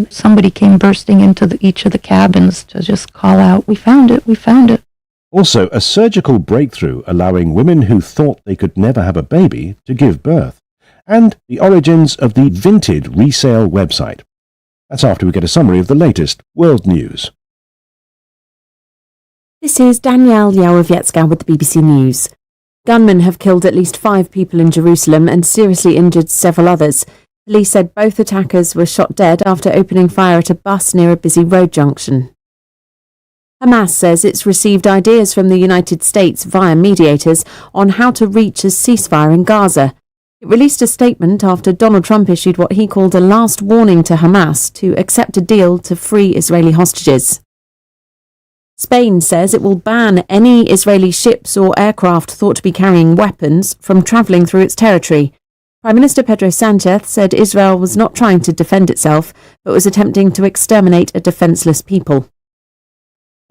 and somebody came bursting into each of the cabins to just call out, "We found it, we found it." Also, a surgical breakthrough allowing women who thought they could never have a baby to give birth. And the origins of the Vinted resale website. That's after we get a summary of the latest world news. This is Danielle Yałowiecka with the BBC News. Gunmen have killed at least 5 people in Jerusalem and seriously injured several others. Police said both attackers were shot dead after opening fire at a bus near a busy road junction. Hamas says it's received ideas from the United States via mediators on how to reach a ceasefire in Gaza. It released a statement after Donald Trump issued what he called a last warning to Hamas to accept a deal to free Israeli hostages. Spain says it will ban any Israeli ships or aircraft thought to be carrying weapons from travelling through its territory. Prime Minister Pedro Sánchez said Israel was not trying to defend itself, but was attempting to exterminate a defenceless people.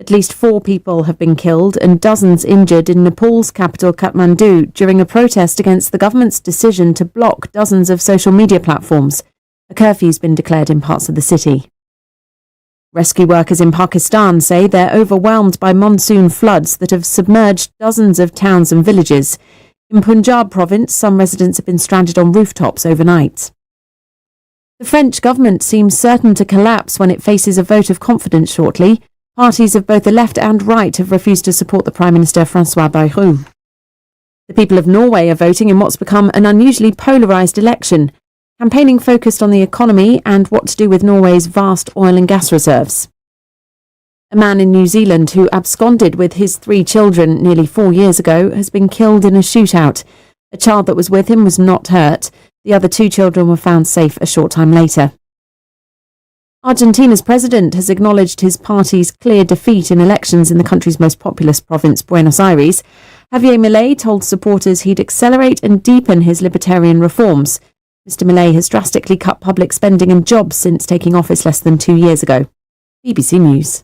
At least 4 people have been killed and dozens injured in Nepal's capital Kathmandu during a protest against the government's decision to block dozens of social media platforms. A curfew's been declared in parts of the city. Rescue workers in Pakistan say they're overwhelmed by monsoon floods that have submerged dozens of towns and villages. In Punjab province, some residents have been stranded on rooftops overnight. The French government seems certain to collapse when it faces a vote of confidence shortly. Parties of both the left and right have refused to support the Prime Minister François Bayrou. The people of Norway are voting in what's become an unusually polarised election. Campaigning focused on the economy and what to do with Norway's vast oil and gas reserves. A man in New Zealand who absconded with his 3 children nearly 4 years ago has been killed in a shootout. A child that was with him was not hurt. The other 2 children were found safe a short time later. Argentina's president has acknowledged his party's clear defeat in elections in the country's most populous province, Buenos Aires. Javier Milei told supporters he'd accelerate and deepen his libertarian reforms. Mr. Milei has drastically cut public spending and jobs since taking office less than 2 years ago. BBC News.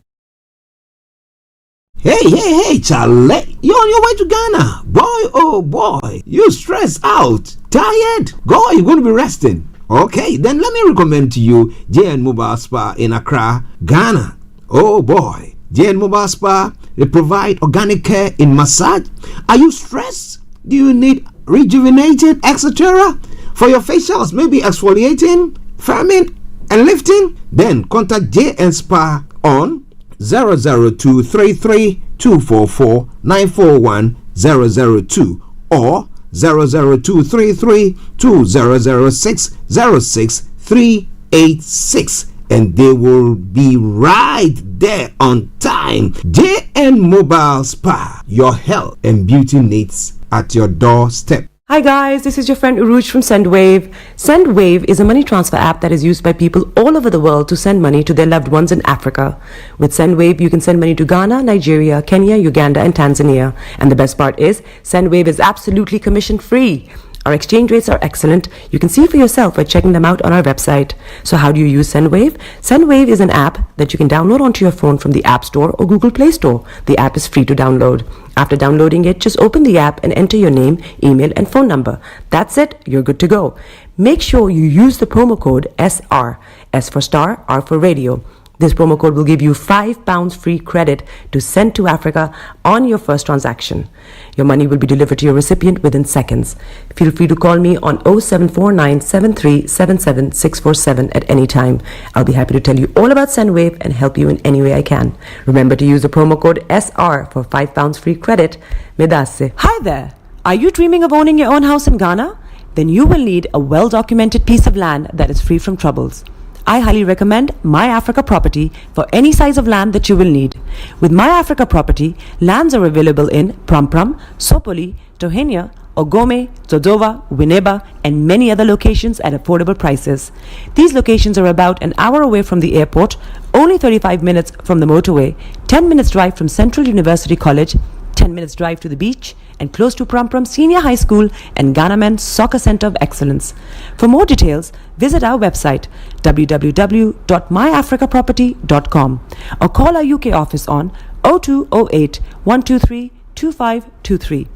Hey, Charlie, you're on your way to Ghana. Boy, oh boy, you stressed out, tired? God, you're going to be resting. Okay, then let me recommend to you JN Mobile Spa in Accra, Ghana. Oh boy, JN Mobile Spa, they provide organic care in massage. Are you stressed? Do you need rejuvenated, etc.? For your facials, maybe exfoliating, firming, and lifting? Then contact JN Spa on 00233 244 941 002 or 00233 2006 06386, and they will be right there on time. JN Mobile Spa, your health and beauty needs at your doorstep. Hi guys, this is your friend Uruj from SendWave. SendWave is a money transfer app that is used by people all over the world to send money to their loved ones in Africa. With SendWave, you can send money to Ghana, Nigeria, Kenya, Uganda, and Tanzania. And the best part is, SendWave is absolutely commission-free. Our exchange rates are excellent. You can see for yourself by checking them out on our website. So how do you use SendWave? SendWave is an app that you can download onto your phone from the App Store or Google Play Store. The app is free to download. After downloading it, just open the app and enter your name, email, and phone number. That's it. You're good to go. Make sure you use the promo code SR. S for Star, R for Radio. This promo code will give you £5 free credit to send to Africa on your first transaction. Your money will be delivered to your recipient within seconds. Feel free to call me on 0749 7377 647 at any time. I'll be happy to tell you all about SendWave and help you in any way I can. Remember to use the promo code SR for £5 free credit. Medasse. Hi there. Are you dreaming of owning your own house in Ghana? Then you will need a well-documented piece of land that is free from troubles. I highly recommend My Africa Property for any size of land that you will need. With My Africa Property, lands are available in Prampram, Sopoli, Tohenia, Ogome, Dodova, Winneba, and many other locations at affordable prices. These locations are about an hour away from the airport, only 35 minutes from the motorway, 10 minutes drive from Central University College, 10 minutes drive to the beach, and close to Prampram Senior High School and Ghana Men's Soccer Center of Excellence. For more details, visit our website www.myafricaproperty.com or call our UK office on 0208 123 2523.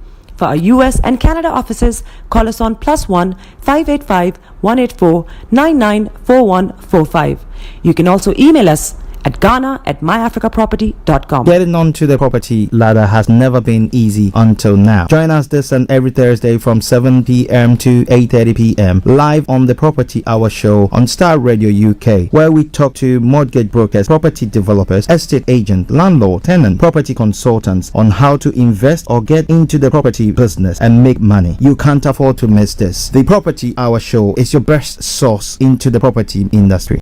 For our US and Canada offices, call us on +1 585 184 994145. You can also email us at ghana@myafricaproperty.com. Getting onto the property ladder has never been easy until now. Join us this and every Thursday from 7 p.m. to 8:30 p.m. live on the Property Hour show on Starr Radio UK, where we talk to mortgage brokers, property developers, estate agent, landlord, tenant, property consultants on how to invest or get into the property business and make money. You can't afford to miss this. The Property Hour show is your best source into the property industry.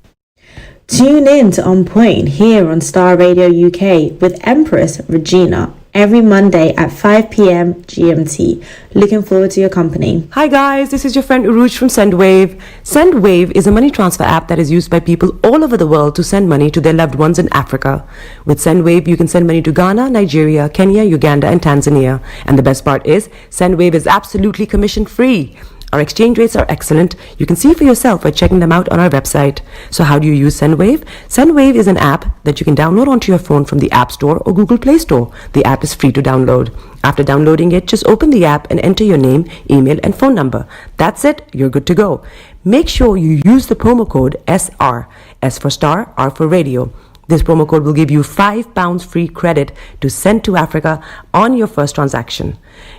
Tune in to On Point here on Star Radio UK with Empress Regina every Monday at 5 p.m. GMT. Looking forward to your company. Hi guys, this is your friend Uruj from SendWave. SendWave is a money transfer app that is used by people all over the world to send money to their loved ones in Africa. With SendWave, you can send money to Ghana, Nigeria, Kenya, Uganda, and Tanzania. And the best part is, SendWave is absolutely commission free. Our exchange rates are excellent. You can see for yourself by checking them out on our website. So how do you use SendWave? SendWave is an app that you can download onto your phone from the App Store or Google Play Store. The app is free to download. After downloading it, just open the app and enter your name, email, and phone number. That's it. You're good to go. Make sure you use the promo code SR. S for star, R for radio. This promo code will give you £5 free credit to send to Africa on your first transaction.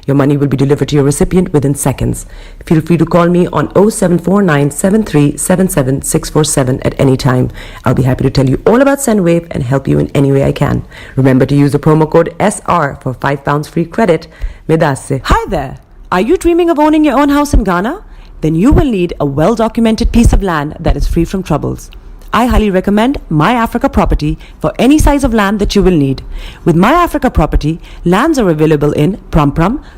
Your money will be delivered to your recipient within seconds. Feel free to call me on 0749 7377 647 at any time. I'll be happy to tell you all about SendWave and help you in any way I can. Remember to use the promo code SR for £5 free credit. Medasse. Hi there. Are you dreaming of owning your own house in Ghana? Then you will need a well-documented piece of land that is free from troubles. I highly recommend My Africa Property for any size of land that you will need. With My Africa Property, lands are available in Pram,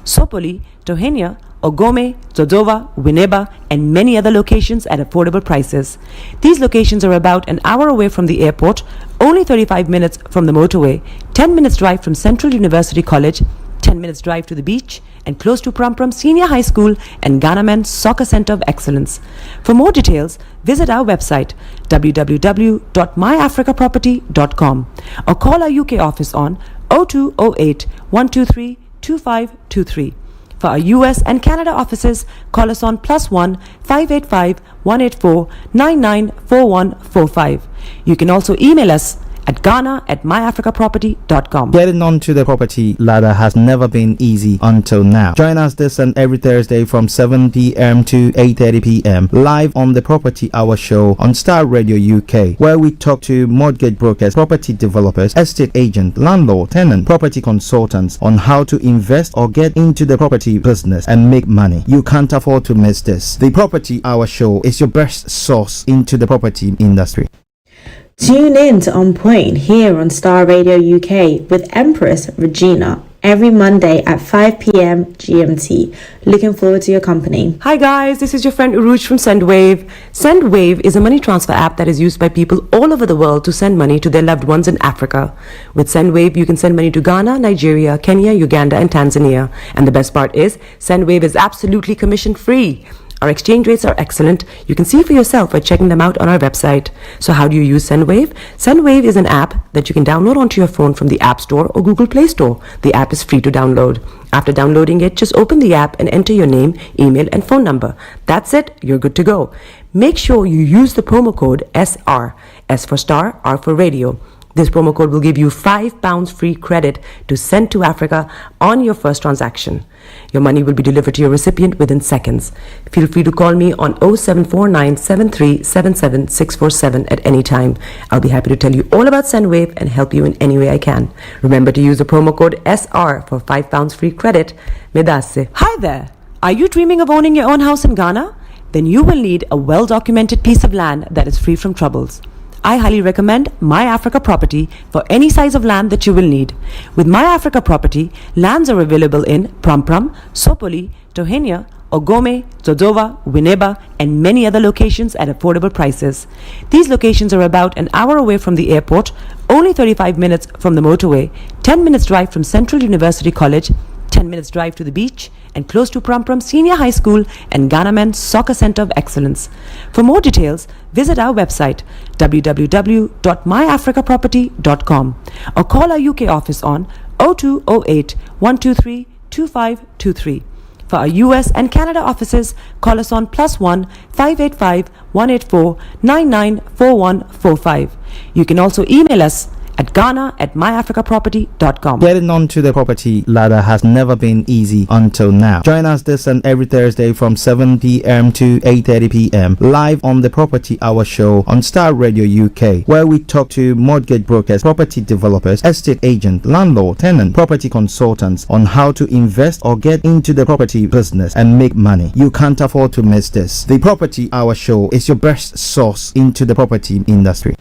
Sopoli, Tohenia, Ogome, Dodova, Winneba, and many other locations at affordable prices. These locations are about an hour away from the airport, only 35 minutes from the motorway, 10 minutes drive from Central University College, 10 minutes drive to the beach, and close to Pram Senior High School and Ghana Men's Soccer Center of Excellence. For more details, visit our website www.myafricaproperty.com or call our UK office on 0208 123 2523. For our US and Canada offices, call us on +1 585 184 994145. You can also email us at ghana@myafricaproperty.com. Getting onto the property ladder has never been easy until now. Join us this and every Thursday from 7 p.m. to 8:30 p.m. live on the Property Hour show on Starr Radio UK, where we talk to mortgage brokers, property developers, estate agent, landlord, tenant, property consultants on how to invest or get into the property business and make money. You can't afford to miss this. The Property Hour show is your best source into the property industry. Tune in to On Point here on Star Radio UK with Empress Regina every Monday at 5 p.m. GMT. Looking forward to your company. Hi guys, this is your friend Uruj from SendWave. SendWave is a money transfer app that is used by people all over the world to send money to their loved ones in Africa. With SendWave, you can send money to Ghana, Nigeria, Kenya, Uganda, and Tanzania. And the best part is, SendWave is absolutely commission free. Our exchange rates are excellent. You can see for yourself by checking them out on our website. So how do you use SendWave? SendWave is an app that you can download onto your phone from the App Store or Google Play Store. The app is free to download. After downloading it, just open the app and enter your name, email, and phone number. That's it. You're good to go. Make sure you use the promo code SR. S for star, R for radio. This promo code will give you £5 free credit to send to Africa on your first transaction. Your money will be delivered to your recipient within seconds. Feel free to call me on 0749 7377 647 at any time. I'll be happy to tell you all about SendWave and help you in any way I can. Remember to use the promo code SR for £5 free credit. Medasse. Hi there. Are you dreaming of owning your own house in Ghana? Then you will need a well-documented piece of land that is free from troubles. I highly recommend My Africa Property for any size of land that you will need. With My Africa Property, lands are available in Pram, Sopoli, Tohenia, Ogome, Dodova, Winneba, and many other locations at affordable prices. These locations are about an hour away from the airport, only 35 minutes from the motorway, 10 minutes drive from Central University College, 10 minutes drive to the beach, and close to Pram Senior High School and Ghana Men's Soccer Center of Excellence. For more details, visit our website www.myafricaproperty.com or call our UK office on 0208 123 2523. For our US and Canada offices, call us on +1 585 184 994145. You can also email us at ghana@myafricaproperty.com. Getting onto the property ladder has never been easy until now. Join us this and every Thursday from 7 p.m. to 8:30 p.m. live on the Property Hour show on Starr Radio UK, where we talk to mortgage brokers, property developers, estate agent, landlord, tenant, property consultants on how to invest or get into the property business and make money. You can't afford to miss this. The Property Hour show is your best source into the property industry.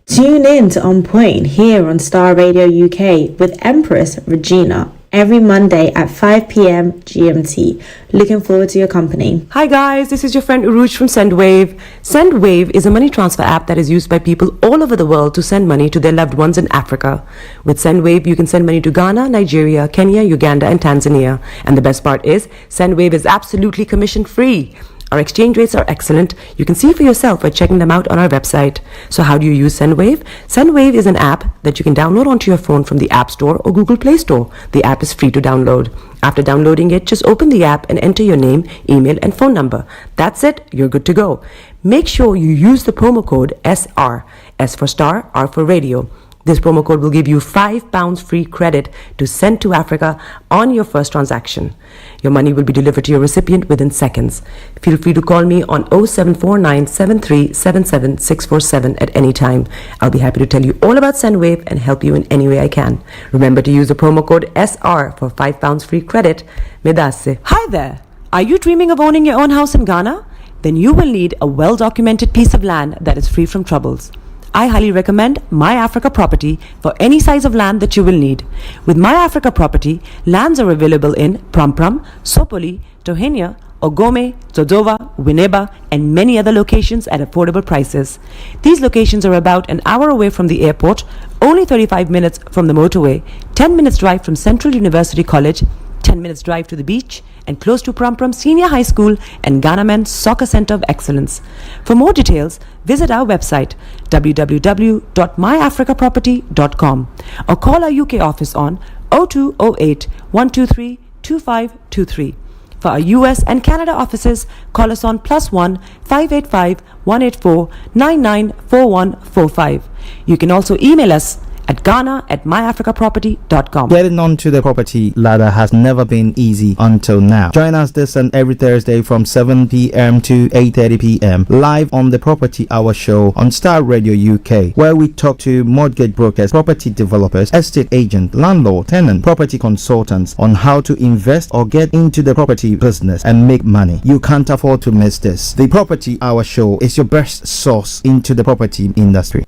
Tune in to On Point here on Starr Radio UK with Empress Regina every Monday at 5 p.m. GMT. Looking forward to your company. Hi guys, this is your friend Uruj from SendWave. SendWave is a money transfer app that is used by people all over the world to send money to their loved ones in Africa. With SendWave, you can send money to Ghana, Nigeria, Kenya, Uganda, and Tanzania. And the best part is, SendWave is absolutely commission free. Our exchange rates are excellent. You can see for yourself by checking them out on our website. So how do you use SendWave? SendWave is an app that you can download onto your phone from the App Store or Google Play Store. The app is free to download. After downloading it, just open the app and enter your name, email, and phone number. That's it. You're good to go. Make sure you use the promo code SR. S for Star, R for Radio. This promo code will give you £5 free credit to send to Africa on your first transaction. Your money will be delivered to your recipient within seconds. Feel free to call me on 0749 7377 647 at any time. I'll be happy to tell you all about SendWave and help you in any way I can. Remember to use the promo code SR for £5 free credit. Medasse. Hi there. Are you dreaming of owning your own house in Ghana? Then you will need a well-documented piece of land that is free from troubles. I highly recommend My Africa Property for any size of land that you will need. With My Africa Property, lands are available in Prampram, Sopoli, Tohenia, Ogome, Dodova, Winneba, and many other locations at affordable prices. These locations are about an hour away from the airport, only 35 minutes from the motorway, 10 minutes drive from Central University College, 10 minutes drive to the beach, and close to Prampram Senior High School and Ghana Men's Soccer Center of Excellence. For more details, visit our website www.myafricaproperty.com or call our UK office on 0208 123 2523. For our US and Canada offices, call us on +1 585 184 994145. You can also email us at ghana@myafricaproperty.com. Getting onto the property ladder has never been easy until now. Join us this and every Thursday from 7 p.m. to 8:30 p.m. live on the Property Hour show on Starr Radio UK, where we talk to mortgage brokers, property developers, estate agent, landlord, tenant, property consultants on how to invest or get into the property business and make money. You can't afford to miss this. The Property Hour show is your best source into the property industry.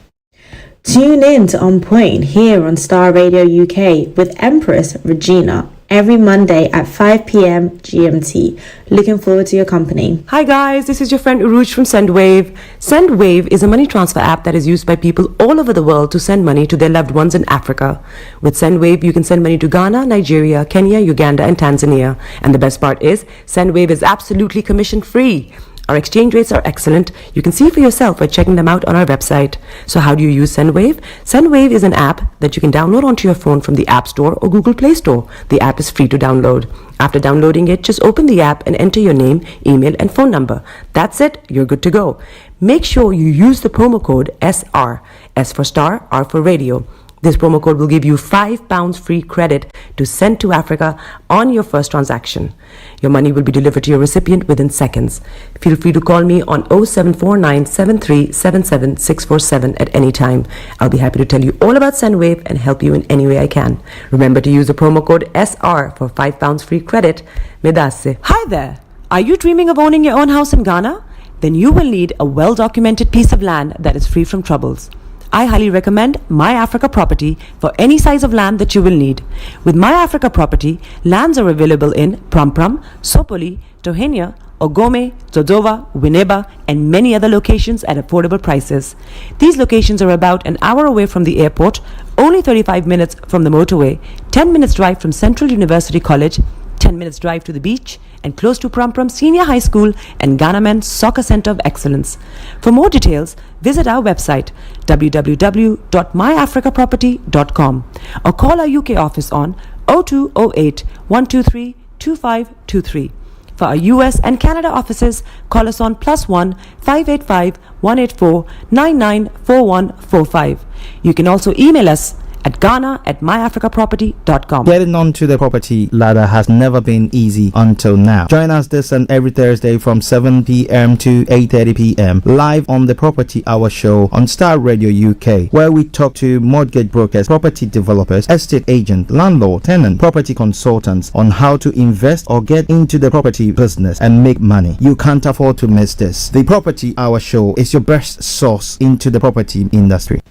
Tune in to On Point here on Starr Radio UK with Empress Regina every Monday at 5 p.m. GMT. Looking forward to your company. Hi guys, this is your friend Uruj from SendWave. SendWave is a money transfer app that is used by people all over the world to send money to their loved ones in Africa. With SendWave, you can send money to Ghana, Nigeria, Kenya, Uganda, and Tanzania. And the best part is, SendWave is absolutely commission free. Our exchange rates are excellent. You can see for yourself by checking them out on our website. So how do you use SendWave? SendWave is an app that you can download onto your phone from the App Store or Google Play Store. The app is free to download. After downloading it, just open the app and enter your name, email, and phone number. That's it. You're good to go. Make sure you use the promo code SR. S for Star, R for Radio. This promo code will give you £5 free credit to send to Africa on your first transaction. Your money will be delivered to your recipient within seconds. Feel free to call me on 0749 7377 647 at any time. I'll be happy to tell you all about SendWave and help you in any way I can. Remember to use the promo code SR for £5 free credit. Medasse. Hi there. Are you dreaming of owning your own house in Ghana? Then you will need a well-documented piece of land that is free from troubles. I highly recommend My Africa Property for any size of land that you will need. With My Africa Property, lands are available in Prampram, Sopoli, Tohenia, Ogome, Dodova, Winneba, and many other locations at affordable prices. These locations are about an hour away from the airport, only 35 minutes from the motorway, 10 minutes drive from Central University College, 10 minutes drive to the beach, and close to Prum Prum Senior High School and Ghana Men's Soccer Center of Excellence. For more details, visit our website www.myafricaproperty.com or call our UK office on 0208 123 2523. For our US and Canada offices, call us on +1 585 184 994145. You can also email us at ghana@myafricaproperty.com. Getting onto the property ladder has never been easy until now. Join us this and every Thursday from 7 p.m. to 8:30 p.m. live on the Property Hour show on Starr Radio UK, where we talk to mortgage brokers, property developers, estate agents, landlord, tenant, property consultants on how to invest or get into the property business and make money. You can't afford to miss this. The Property Hour show is your best source into the property industry.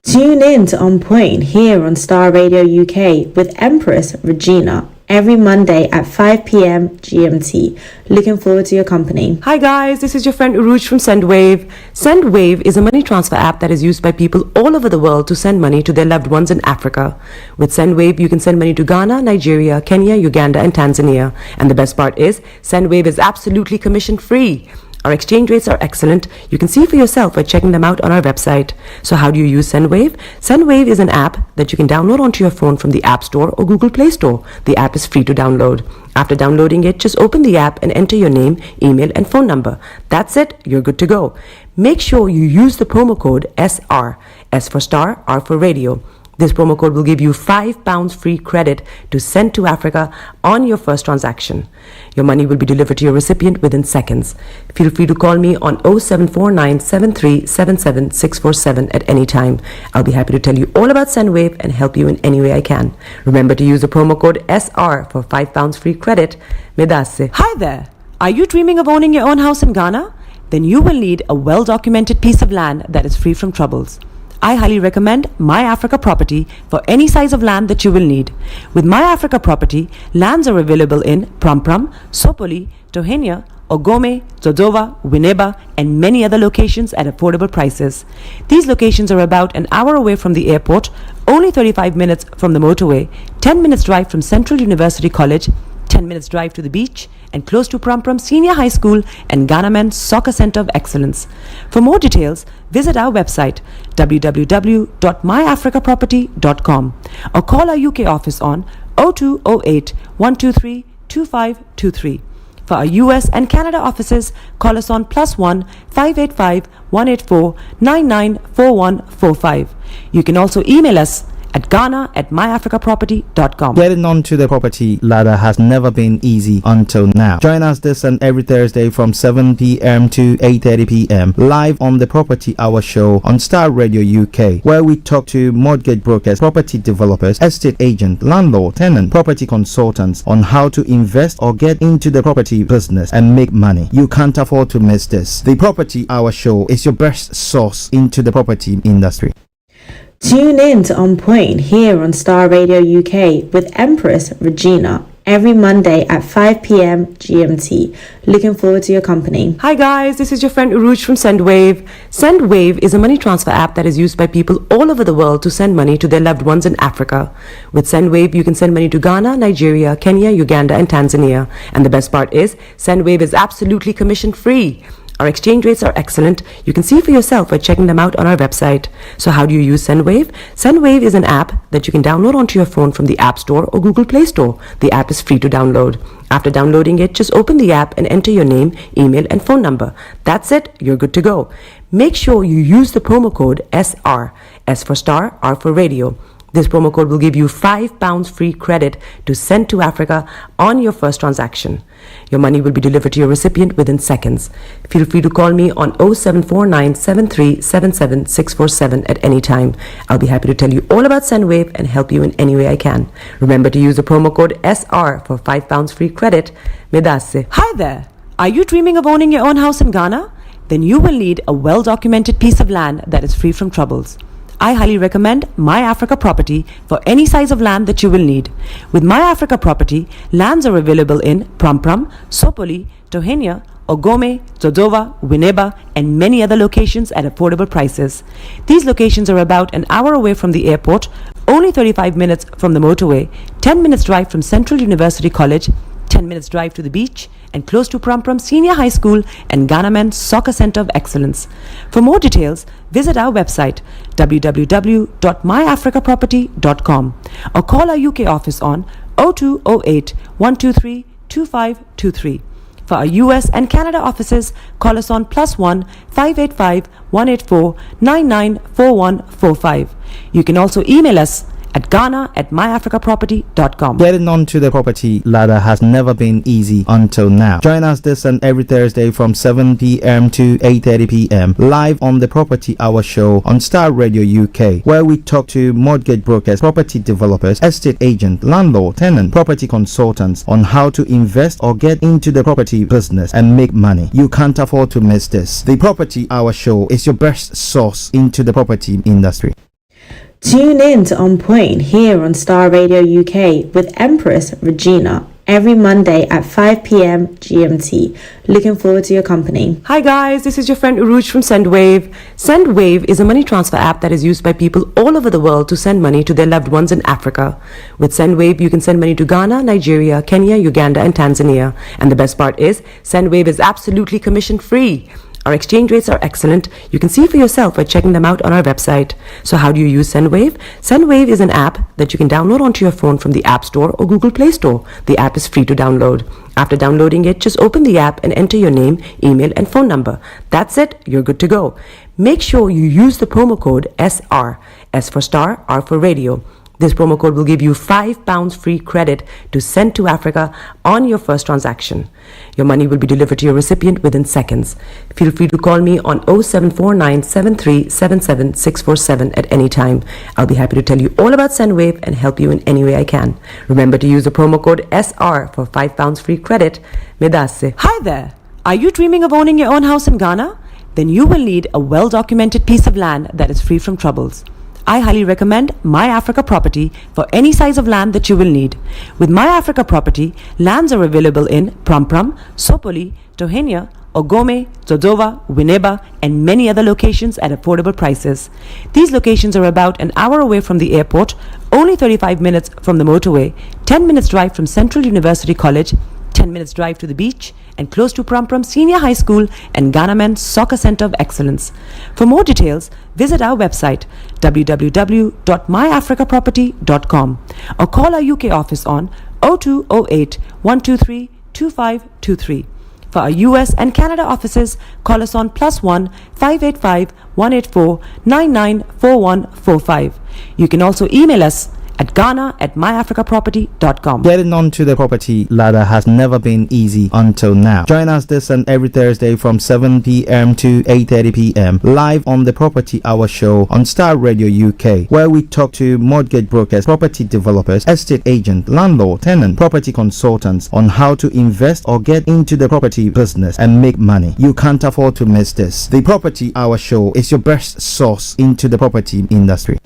Tune in to On Point here on Starr Radio UK with Empress Regina every Monday at 5 p.m. GMT. Looking forward to your company. Hi guys, this is your friend Uruj from SendWave. SendWave is a money transfer app that is used by people all over the world to send money to their loved ones in Africa. With SendWave, you can send money to Ghana, Nigeria, Kenya, Uganda, and Tanzania. And the best part is, SendWave is absolutely commission free. Our exchange rates are excellent. You can see for yourself by checking them out on our website. So how do you use SendWave? SendWave is an app that you can download onto your phone from the App Store or Google Play Store. The app is free to download. After downloading it, just open the app and enter your name, email, and phone number. That's it. You're good to go. Make sure you use the promo code SR. S for Star, R for Radio. This promo code will give you £5 free credit to send to Africa on your first transaction. Your money will be delivered to your recipient within seconds. Feel free to call me on 0749 7377 647 at any time. I'll be happy to tell you all about SendWave and help you in any way I can. Remember to use the promo code SR for £5 free credit. Medasse. Hi there. Are you dreaming of owning your own house in Ghana? Then you will need a well-documented piece of land that is free from troubles. I highly recommend My Africa Property for any size of land that you will need. With My Africa Property, lands are available in Prum Prum, Sopoli, Tohenia, Ogome, Dodova, Winneba, and many other locations at affordable prices. These locations are about an hour away from the airport, only 35 minutes from the motorway, 10 minutes drive from Central University College, 10 minutes drive to the beach, and close to Prum Prum Senior High School and Ghana Men's Soccer Center of Excellence. For more details, visit our website www.myafricaproperty.com or call our UK office on 0208 123 2523. For our US and Canada offices, call us on +1 585 184 994145. You can also email us at ghana@myafricaproperty.com. Getting onto the property ladder has never been easy until now. Join us this and every Thursday from 7 p.m. to 8:30 p.m. live on the Property Hour show on Starr Radio UK, where we talk to mortgage brokers, property developers, estate agents, landlord, tenant, property consultants on how to invest or get into the property business and make money. You can't afford to miss this. The Property Hour show is your best source into the property industry. Tune in to On Point here on Starr Radio UK with Empress Regina every Monday at 5 p.m. GMT. Looking forward to your company. Hi guys, this is your friend Uruj from SendWave. SendWave is a money transfer app that is used by people all over the world to send money to their loved ones in Africa. With SendWave, you can send money to Ghana, Nigeria, Kenya, Uganda, and Tanzania. And the best part is, SendWave is absolutely commission free. Our exchange rates are excellent. You can see for yourself by checking them out on our website. So how do you use SendWave? SendWave is an app that you can download onto your phone from the App Store or Google Play Store. The app is free to download. After downloading it, just open the app and enter your name, email, and phone number. That's it. You're good to go. Make sure you use the promo code SR. S for Star, R for Radio. This promo code will give you £5 free credit to send to Africa on your first transaction. Your money will be delivered to your recipient within seconds. Feel free to call me on 0749 7377 647 at any time. I'll be happy to tell you all about SendWave and help you in any way I can. Remember to use the promo code SR for £5 free credit. Medasse. Hi there. Are you dreaming of owning your own house in Ghana? Then you will need a well-documented piece of land that is free from troubles. I highly recommend My Africa Property for any size of land that you will need. With My Africa Property, lands are available in Prum Prum, Sopoli, Tohenia, Ogome, Dodova, Winneba, and many other locations at affordable prices. These locations are about an hour away from the airport, only 35 minutes from the motorway, 10 minutes drive from Central University College, 10 minutes drive to the beach, and close to Prum Prum Senior High School and Ghana Men's Soccer Center of Excellence. For more details, visit our website www.myafricaproperty.com or call our UK office on 0208 123 2523. For our US and Canada offices, call us on +1 585 184 994145. You can also email us at ghana@myafricaproperty.com. Getting onto the property ladder has never been easy until now. Join us this and every Thursday from 7 p.m. to 8:30 p.m. live on the Property Hour show on Starr Radio UK, where we talk to mortgage brokers, property developers, estate agent, landlord, tenant, property consultants on how to invest or get into the property business and make money. You can't afford to miss this. The Property Hour show is your best source into the property industry. Tune in to On Point here on Starr Radio UK with Empress Regina every Monday at 5 p.m. GMT. Looking forward to your company. Hi guys, this is your friend Uruj from SendWave. SendWave is a money transfer app that is used by people all over the world to send money to their loved ones in Africa. With SendWave, you can send money to Ghana, Nigeria, Kenya, Uganda, and Tanzania. And the best part is, SendWave is absolutely commission free. Our exchange rates are excellent. You can see for yourself by checking them out on our website. So how do you use SendWave? SendWave is an app that you can download onto your phone from the App Store or Google Play Store. The app is free to download. After downloading it, just open the app and enter your name, email, and phone number. That's it. You're good to go. Make sure you use the promo code SR. S for Star, R for Radio. This promo code will give you £5 free credit to send to Africa on your first transaction. Your money will be delivered to your recipient within seconds. Feel free to call me on 0749 7377 647 at any time. I'll be happy to tell you all about SendWave and help you in any way I can. Remember to use the promo code SR for £5 free credit. Medasse. Hi there. Are you dreaming of owning your own house in Ghana? Then you will need a well-documented piece of land that is free from troubles. I highly recommend My Africa Property for any size of land that you will need. With My Africa Property, lands are available in Prum Prum, Sopoli, Tohenia, Ogome, Dodova, Winneba, and many other locations at affordable prices. These locations are about an hour away from the airport, only 35 minutes from the motorway, 10 minutes drive from Central University College, 10 minutes drive to the beach, and close to Prum Prum Senior High School and Ghana Men's Soccer Center of Excellence. For more details, visit our website www.myafricaproperty.com or call our UK office on 0208 123 2523. For our US and Canada offices, call us on +1 585 184 994145. You can also email us at ghana@myafricaproperty.com. Getting onto the property ladder has never been easy until now. Join us this and every Thursday from 7 p.m. to 8:30 p.m. live on the Property Hour show on Starr Radio UK, where we talk to mortgage brokers, property developers, estate agent, landlord, tenant, property consultants on how to invest or get into the property business and make money. You can't afford to miss this. The Property Hour show is your best source into the property industry.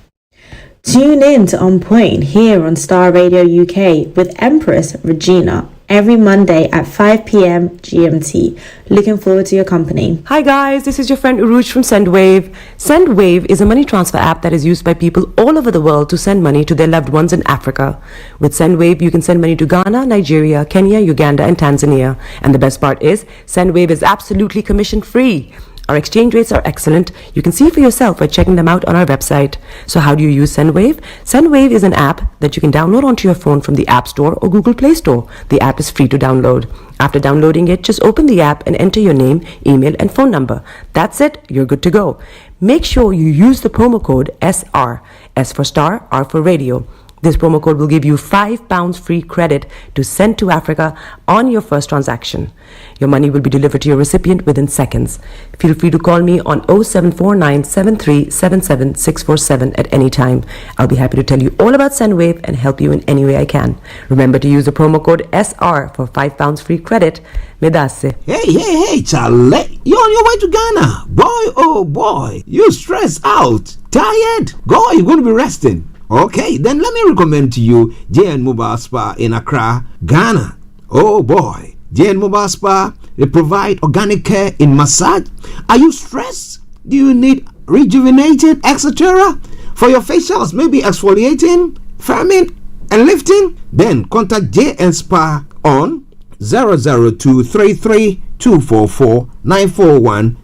Tune in to On Point here on Starr Radio UK with Empress Regina every Monday at 5 p.m. GMT. Looking forward to your company. Hi guys, this is your friend Uruj from SendWave. SendWave is a money transfer app that is used by people all over the world to send money to their loved ones in Africa. With SendWave, you can send money to Ghana, Nigeria, Kenya, Uganda, and Tanzania. And the best part is, SendWave is absolutely commission free. Our exchange rates are excellent. You can see for yourself by checking them out on our website. So how do you use SendWave? SendWave is an app that you can download onto your phone from the App Store or Google Play Store. The app is free to download. After downloading it, just open the app and enter your name, email, and phone number. That's it. You're good to go. Make sure you use the promo code SR. S for Star, R for Radio. This promo code will give you £5 free credit to send to Africa on your first transaction. Your money will be delivered to your recipient within seconds. Feel free to call me on 0749 7377 647 at any time. I'll be happy to tell you all about SendWave and help you in any way I can. Remember to use the promo code SR for £5 free credit. Medasse. Hey, Charlie. You're on your way to Ghana. Boy, oh boy. You stressed out. Tired? Go, you're going to be resting. Okay, then let me recommend to you JN Mobile Spa in Accra, Ghana. Oh boy, JN Mobile Spa, they provide organic care in massage. Are you stressed? Do you need rejuvenated, etc.? For your facials, maybe exfoliating, firming, and lifting, then contact JN Spa on 00233244941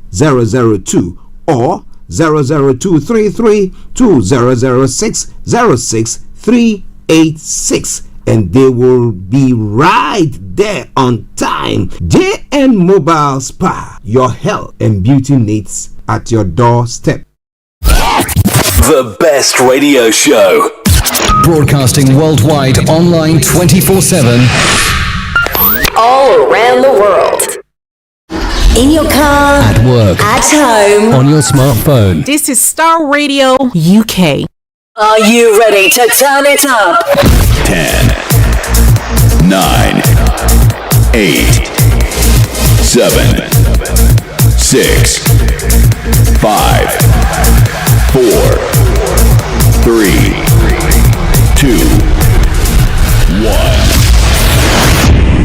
or 00233200606 and they will be right there on time. JN Mobile Spa, your health and beauty needs at your doorstep. The best radio show. Broadcasting worldwide online 24/7. All around the world. In your car, At work, at home. on your smartphone. This is Starr Radio UK. Are you ready to turn it up? 10, 9, 8, 7, 6, 5, 4, 3, 2, 1.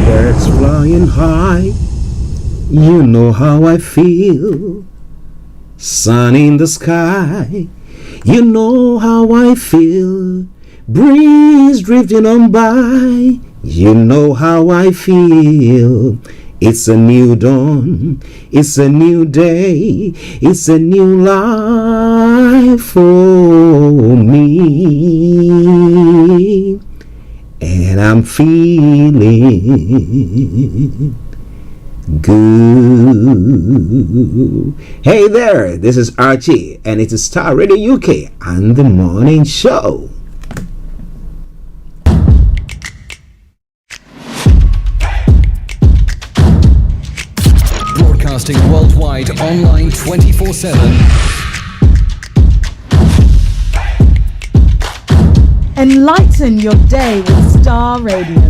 Birds flying high, you know how I feel. Sun in the sky, you know how I feel. Breeze drifting on by, you know how I feel. It's a new dawn, it's a new day, it's a new life for me. And I'm feeling good. Hey there, this is Archie, and it's Starr Radio UK and the morning show. Broadcasting worldwide online 24/7. Enlighten your day with Starr Radio.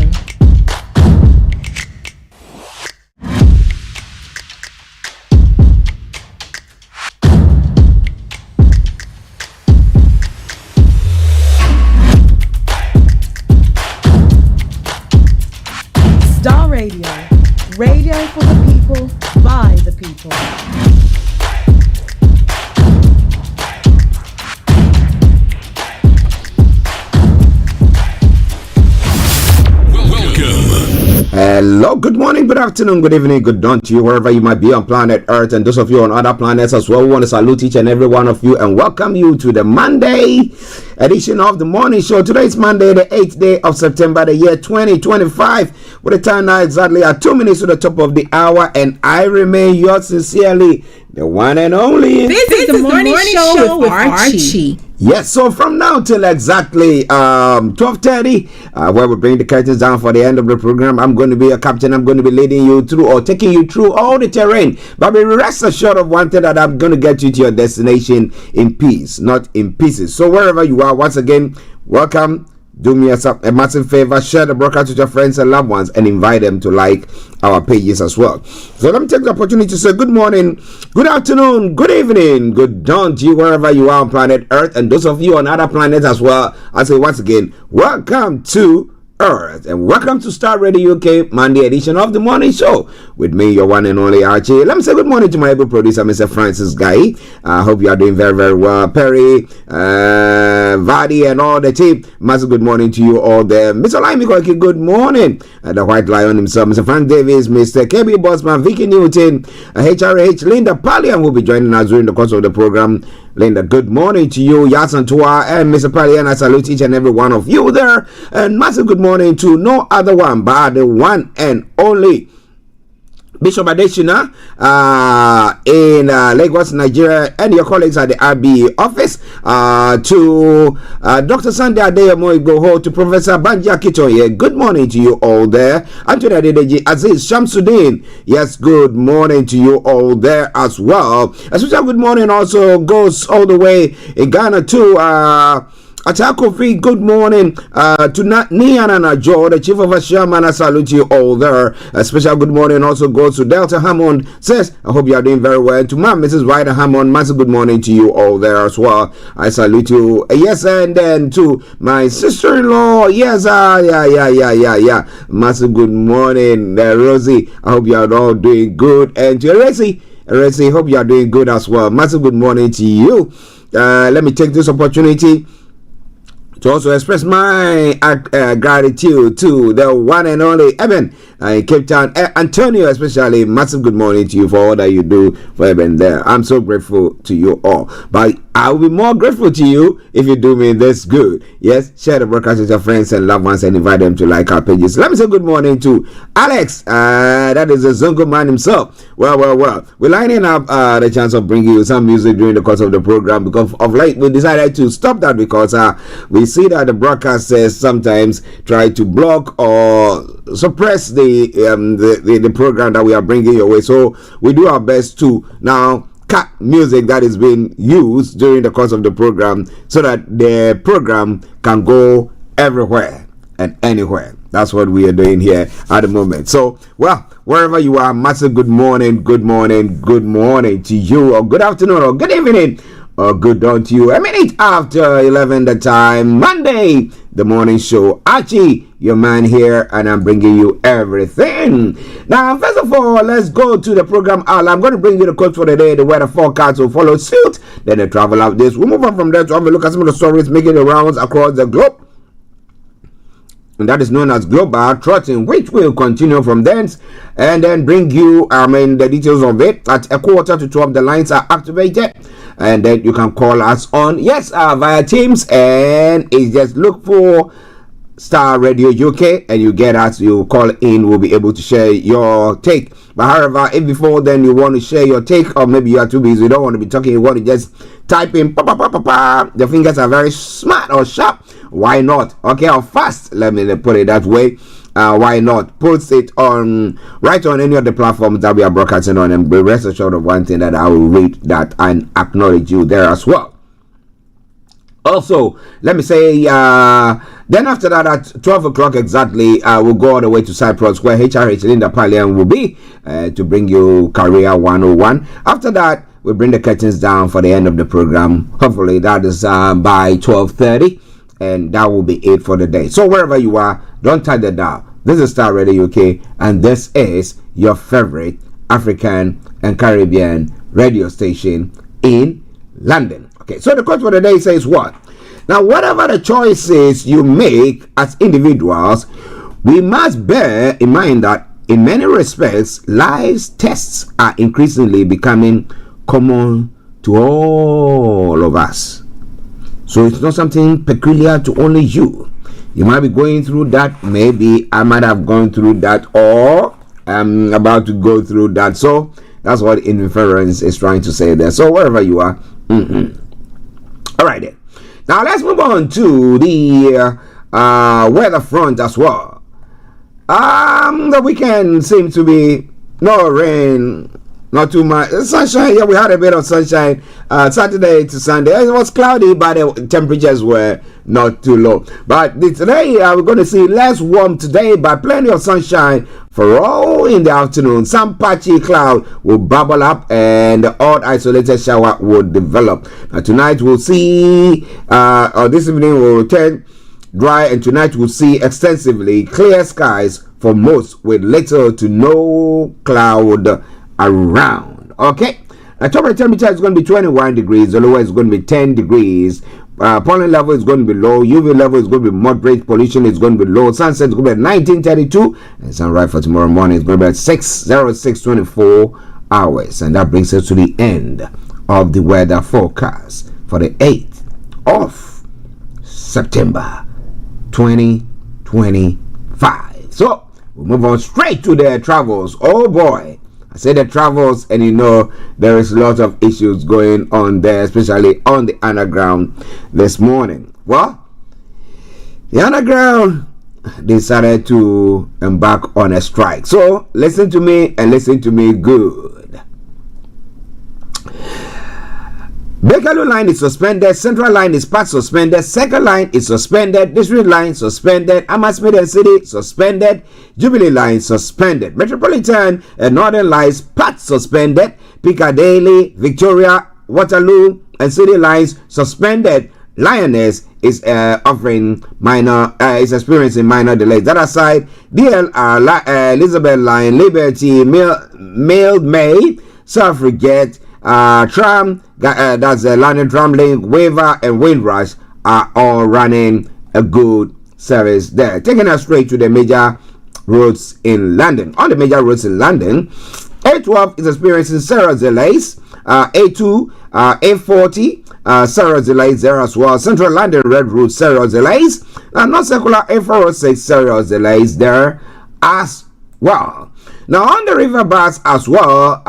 Starr Radio. Radio for the people, by the people. Hello, good morning, good afternoon, good evening, good dawn to you, wherever you might be on planet Earth, and those of you on other planets as well. We want to salute each and every one of you and welcome you to the Monday edition of the morning show. Today is Monday, the 8th day of September, the year 2025, with the time now exactly at 2 minutes to the top of the hour, and I remain yours sincerely, the one and only. This is the morning show with Archie. Yes, so from now till exactly 12:30, where we bring the curtains down for the end of the program, I'm going to be your captain. I'm going to be leading you through or taking you through all the terrain. But be rest assured of one thing, that I'm going to get you to your destination in peace, not in pieces. So wherever you are, once again, welcome. Do me a massive favor, share the broadcast with your friends and loved ones and invite them to like our pages as well. So let me take the opportunity to say good morning, good afternoon, good evening, good dawn to you wherever you are on planet Earth, and those of you on other planets as well. I say once again, welcome to Earth and welcome to Starr Radio UK Monday edition of the morning show with me, your one and only Archie. Let me say good morning to my able producer, Mr. Francis Guy. I hope you are doing very, very well. Perry, Vadi, and all the team. Massive good morning to you all there. Mr. Laimi Koiki, good morning. The White Lion himself, Mr. Frank Davis, Mr. KB Bossman, Vicky Newton, HRH, Linda Pallien will be joining us during the course of the program. Linda, good morning to you. Yasan Tua and Mr. Pallien, I salute each and every one of you there. And massive good morning to no other one but the one and only Bishop Adeshina in Lagos, Nigeria, and your colleagues at the RB office, to Dr. Sunday Adeyemo Igboho, to Professor Banji Akitoye. Good morning to you all there. Anthony Adedeji, Aziz Shamsuddin. Yes, good morning to you all there as well. A special good morning also goes all the way in Ghana to Atakofi, good morning to Nianana Joe, the chief of Ashaman. I salute you all there. A special good morning also goes to Delta Hammond. Says, I hope you are doing very well. To Mom, Mrs. Ryder Hammond, massive good morning to you all there as well. I salute you. Yes, and then to my sister-in-law. Yes, yeah. Massive good morning, Rosie. I hope you are all doing good. And to Eresi, hope you are doing good as well. Massive good morning to you. Let me take this opportunity to also express my gratitude to the one and only Evan in Cape Town. Antonio, especially, massive good morning to you for all that you do for Evan there. I'm so grateful to you all. But I will be more grateful to you if you do me this good. Yes, share the broadcast with your friends and loved ones and invite them to like our pages. Let me say good morning to Alex. That is the Zongo man himself. Well. We're lining up the chance of bringing you some music during the course of the program, because of late we decided to stop that because we see that the broadcasters sometimes try to block or suppress the program that we are bringing your way. So we do our best to now cut music that is being used during the course of the program so that the program can go everywhere and anywhere. That's what we are doing here at the moment. So, well, wherever you are, massive good morning to you, or good afternoon, or good evening, or good dawn to you. A minute after 11 the time, Monday, the morning show. Archie, your man here, and I'm bringing you everything. Now, first of all, let's go to the program. I'm going to bring you the quotes for the day. The weather forecast will follow suit. Then the travel updates. We'll move on from there to have a look at some of the stories making the rounds across the globe. And that is known as Global Trotting, which will continue from thence and then bring you the details of it. At 11:45 the lines are activated, and then you can call us on via Teams, and it's just look for Starr Radio UK and you get us. You call in, we'll be able to share your take. But however, if before then you want to share your take, or maybe you are too busy, you don't want to be talking, you want to just type in the fingers are very smart or sharp, why not? Okay, or fast, let me put it that way. Why not post it on right on any of the platforms that we are broadcasting on, and be rest assured of one thing, that I will read that and acknowledge you there as well. Also, let me say, then after that, at 12 o'clock exactly, we'll go all the way to Cyprus, where HRH Linda Pallien will be to bring you Career 101. After that, we'll bring the curtains down for the end of the program. Hopefully, that is by 12:30, and that will be it for the day. So, wherever you are, don't touch the dial. This is Starr Radio UK, and this is your favorite African and Caribbean radio station in London. Okay, so the quote for the day says what? Now, whatever the choices you make as individuals, we must bear in mind that in many respects, life's tests are increasingly becoming common to all of us. So it's not something peculiar to only you. You might be going through that. Maybe I might have gone through that, or I'm about to go through that. So that's what inference is trying to say there. So wherever you are. All right then. Now let's move on to the weather front as well. The weekend seemed to be no rain, not too much sunshine. Yeah, we had a bit of sunshine Saturday to Sunday. It was cloudy, but the temperatures were not too low. But today we're going to see less warm today, but plenty of sunshine for all in the afternoon. Some patchy cloud will bubble up, and the odd isolated shower will develop. Now tonight we'll see, or this evening will return dry, and tonight we'll see extensively clear skies for most, with little to no cloud around. Okay, the top temperature is going to be 21 degrees. The lower is going to be 10 degrees. Pollen level is going to be low. UV level is going to be moderate. Pollution is going to be low. Sunset is going to be at 19:32, and sunrise for tomorrow morning is going to be at 6:06:24 hours. And that brings us to the end of the weather forecast for the 8th of September 2025. So we'll move on straight to the travels. Oh boy, I say the travels, and you know there is a lot of issues going on there, especially on the underground this morning. Well, the underground decided to embark on a strike. So listen to me, and listen to me good. Bakerloo line is suspended. Central line is part suspended. Second line is suspended. District line suspended. Hammersmith City suspended. Jubilee line suspended. Metropolitan and Northern lines part suspended. Piccadilly, Victoria, Waterloo, and City lines suspended. Lioness is experiencing minor delays. That aside, DLR, Elizabeth line, Liberty, Mailed May, Suffragette, Tram, that's the London Tram Link, Waver, and Windrush are all running a good service there. Taking us straight to the major roads in London. On the major roads in London, A12 is experiencing several delays. A2, A40, several delays there as well. Central London Red Route, several delays. North Circular A406, several delays there as well. Now on the river bus as well,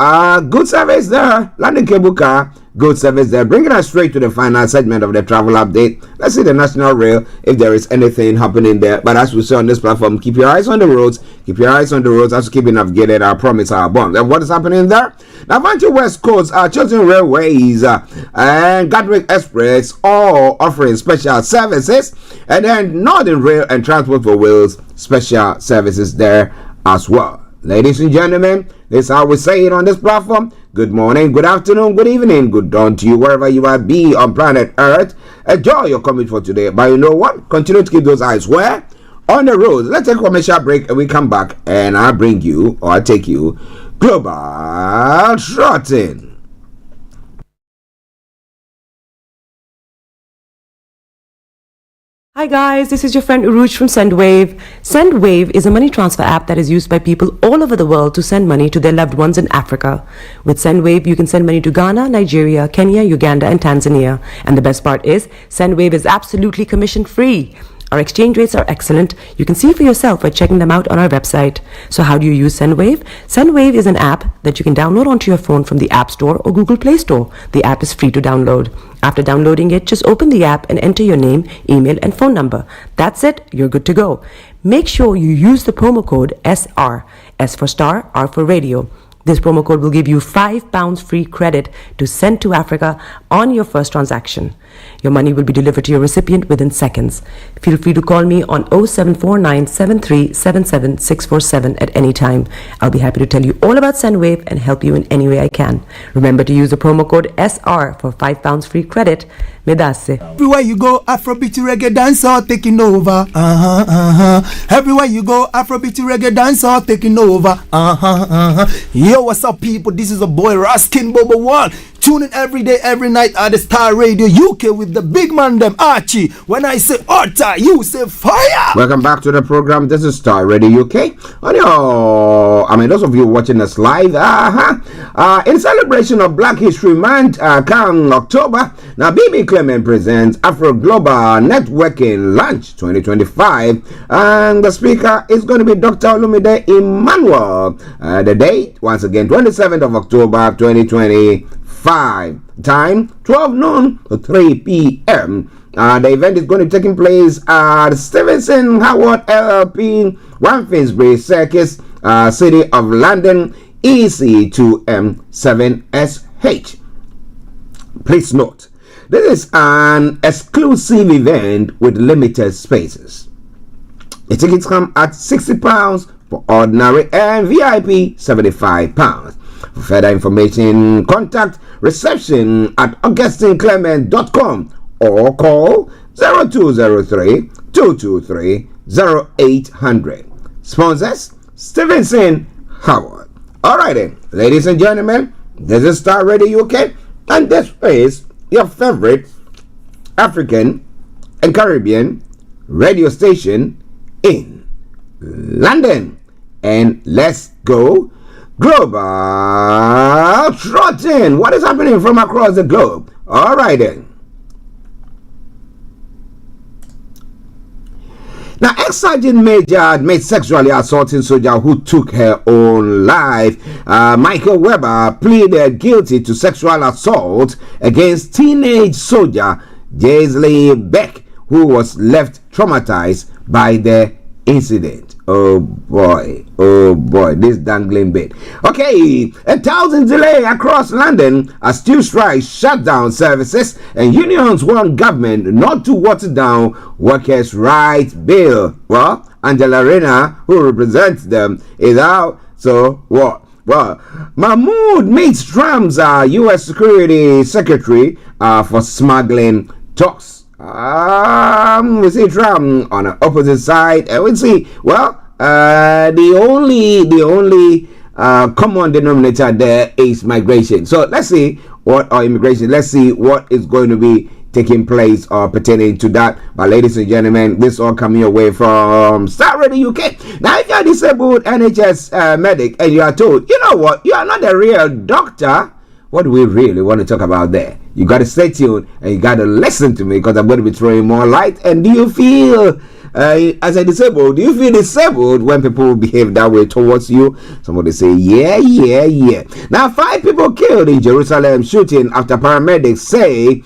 good service there. London Cable Car, good service there. Bringing us straight to the final segment of the travel update. Let's see the National Rail, if there is anything happening there. But as we say on this platform, keep your eyes on the roads. Keep your eyes on the roads as we keep navigated. I promise our bond. And what is happening there? Now, Vantage West Coast, Chiltern Railways, and Gatwick Express all offering special services. And then Northern Rail and Transport for Wales, special services there as well. Ladies and gentlemen, this is how we say it on this platform. Good morning, good afternoon, good evening, good dawn to you wherever you might be on planet Earth. Enjoy your commute for today. But you know what? Continue to keep those eyes where? On the road. Let's take a commercial break and we come back and I'll bring you, or I'll take you, Global Trotting. Hi guys, this is your friend Uruj from SendWave. SendWave is a money transfer app that is used by people all over the world to send money to their loved ones in Africa. With SendWave, you can send money to Ghana, Nigeria, Kenya, Uganda, and Tanzania. And the best part is, SendWave is absolutely commission-free. Our exchange rates are excellent. You can see for yourself by checking them out on our website. So how do you use SendWave? SendWave is an app that you can download onto your phone from the App Store or Google Play Store. The app is free to download. After downloading it, just open the app and enter your name, email, and phone number. That's it. You're good to go. Make sure you use the promo code SR. S for Star, R for Radio. This promo code will give you £5 free credit to send to Africa on your first transaction. Your money will be delivered to your recipient within seconds. Feel free to call me on 0749 7377 647 at any time. I'll be happy to tell you all about SendWave and help you in any way I can. Remember to use the promo code SR for £5 free credit. Medasse. Everywhere you go, Afrobeat reggae dancehall taking over. Everywhere you go, Afrobeat reggae dancehall taking over. Yo, what's up, people? This is a boy Raskin Bobo One. Tune in every day, every night at the Star Radio UK with the big man them Archie. When I say Orta, you say fire. Welcome back to the program. This is Star Radio UK. Those of you watching us live, in celebration of Black History Month, come October. Now, BB Clement presents Afro Global Networking Lunch 2025, and the speaker is going to be Dr. Olumide Emmanuel. The date, once again, 27th of October 2025. Time 12 noon to 3 p.m. The event is going to be taking place at Stevenson Howard LLP, 1 Finsbury Circus, City of London, EC2M7SH. Please note, this is an exclusive event with limited spaces. The tickets come at £60 for ordinary and VIP £75. For further information, contact reception at augustineclement.com or call 0203 223 0800. Sponsors, Stevenson Howard. Alright then, ladies and gentlemen, this is Star Radio UK, and this is your favorite African and Caribbean radio station in London. And let's go Global Trotting. What is happening from across the globe? All right then. Now, ex-sergeant major admits sexually assaulting soldier who took her own life. Michael Weber pleaded guilty to sexual assault against teenage soldier Jaisley Beck, who was left traumatized by the incident. Oh boy, this dangling bit. Okay, 1,000 delay across London as tube strikes shut down services and unions warn government not to water down workers' rights bill. Well, Angela Rayner, who represents them, is out. So what? Well, Mahmoud meets Trump's U.S. Security Secretary for smuggling talks. We see Trump on the opposite side, and we see, the only common denominator there is migration. So let's see what, or immigration. Let's see what is going to be taking place or pertaining to that. But ladies and gentlemen, this all coming away from Starr Radio UK. Now, if you're a disabled NHS medic and you are told, you know what, you are not a real doctor, what do we really want to talk about there? You got to stay tuned and you got to listen to me, because I'm going to be throwing more light. And do you feel, as a disabled, do you feel disabled when people behave that way towards you? Somebody say, yeah. Now, 5 people killed in Jerusalem shooting after paramedics say,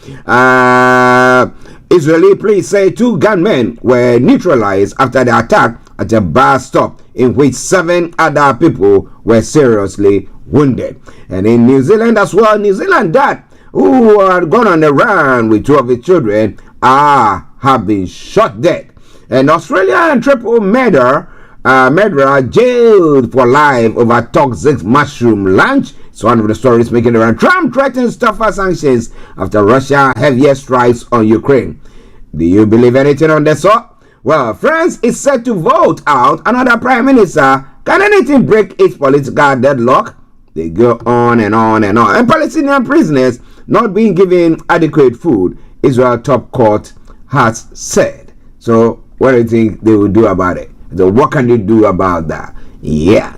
Israeli police say 2 gunmen were neutralized after the attack at a bus stop in which 7 other people were seriously wounded. And in New Zealand as well, New Zealand dad who had gone on the run with 2 of his children have been shot dead. An Australian triple murderer jailed for life over toxic mushroom lunch. It's one of the stories making the round. Trump threatens tougher sanctions after Russia heavier strikes on Ukraine. Do you believe anything on this sort? Well, France is set to vote out another prime minister. Can anything break its political deadlock? They go on and on and on. And Palestinian prisoners not being given adequate food, Israel top court has said. So what do you think they will do about it? So what can they do about that? Yeah.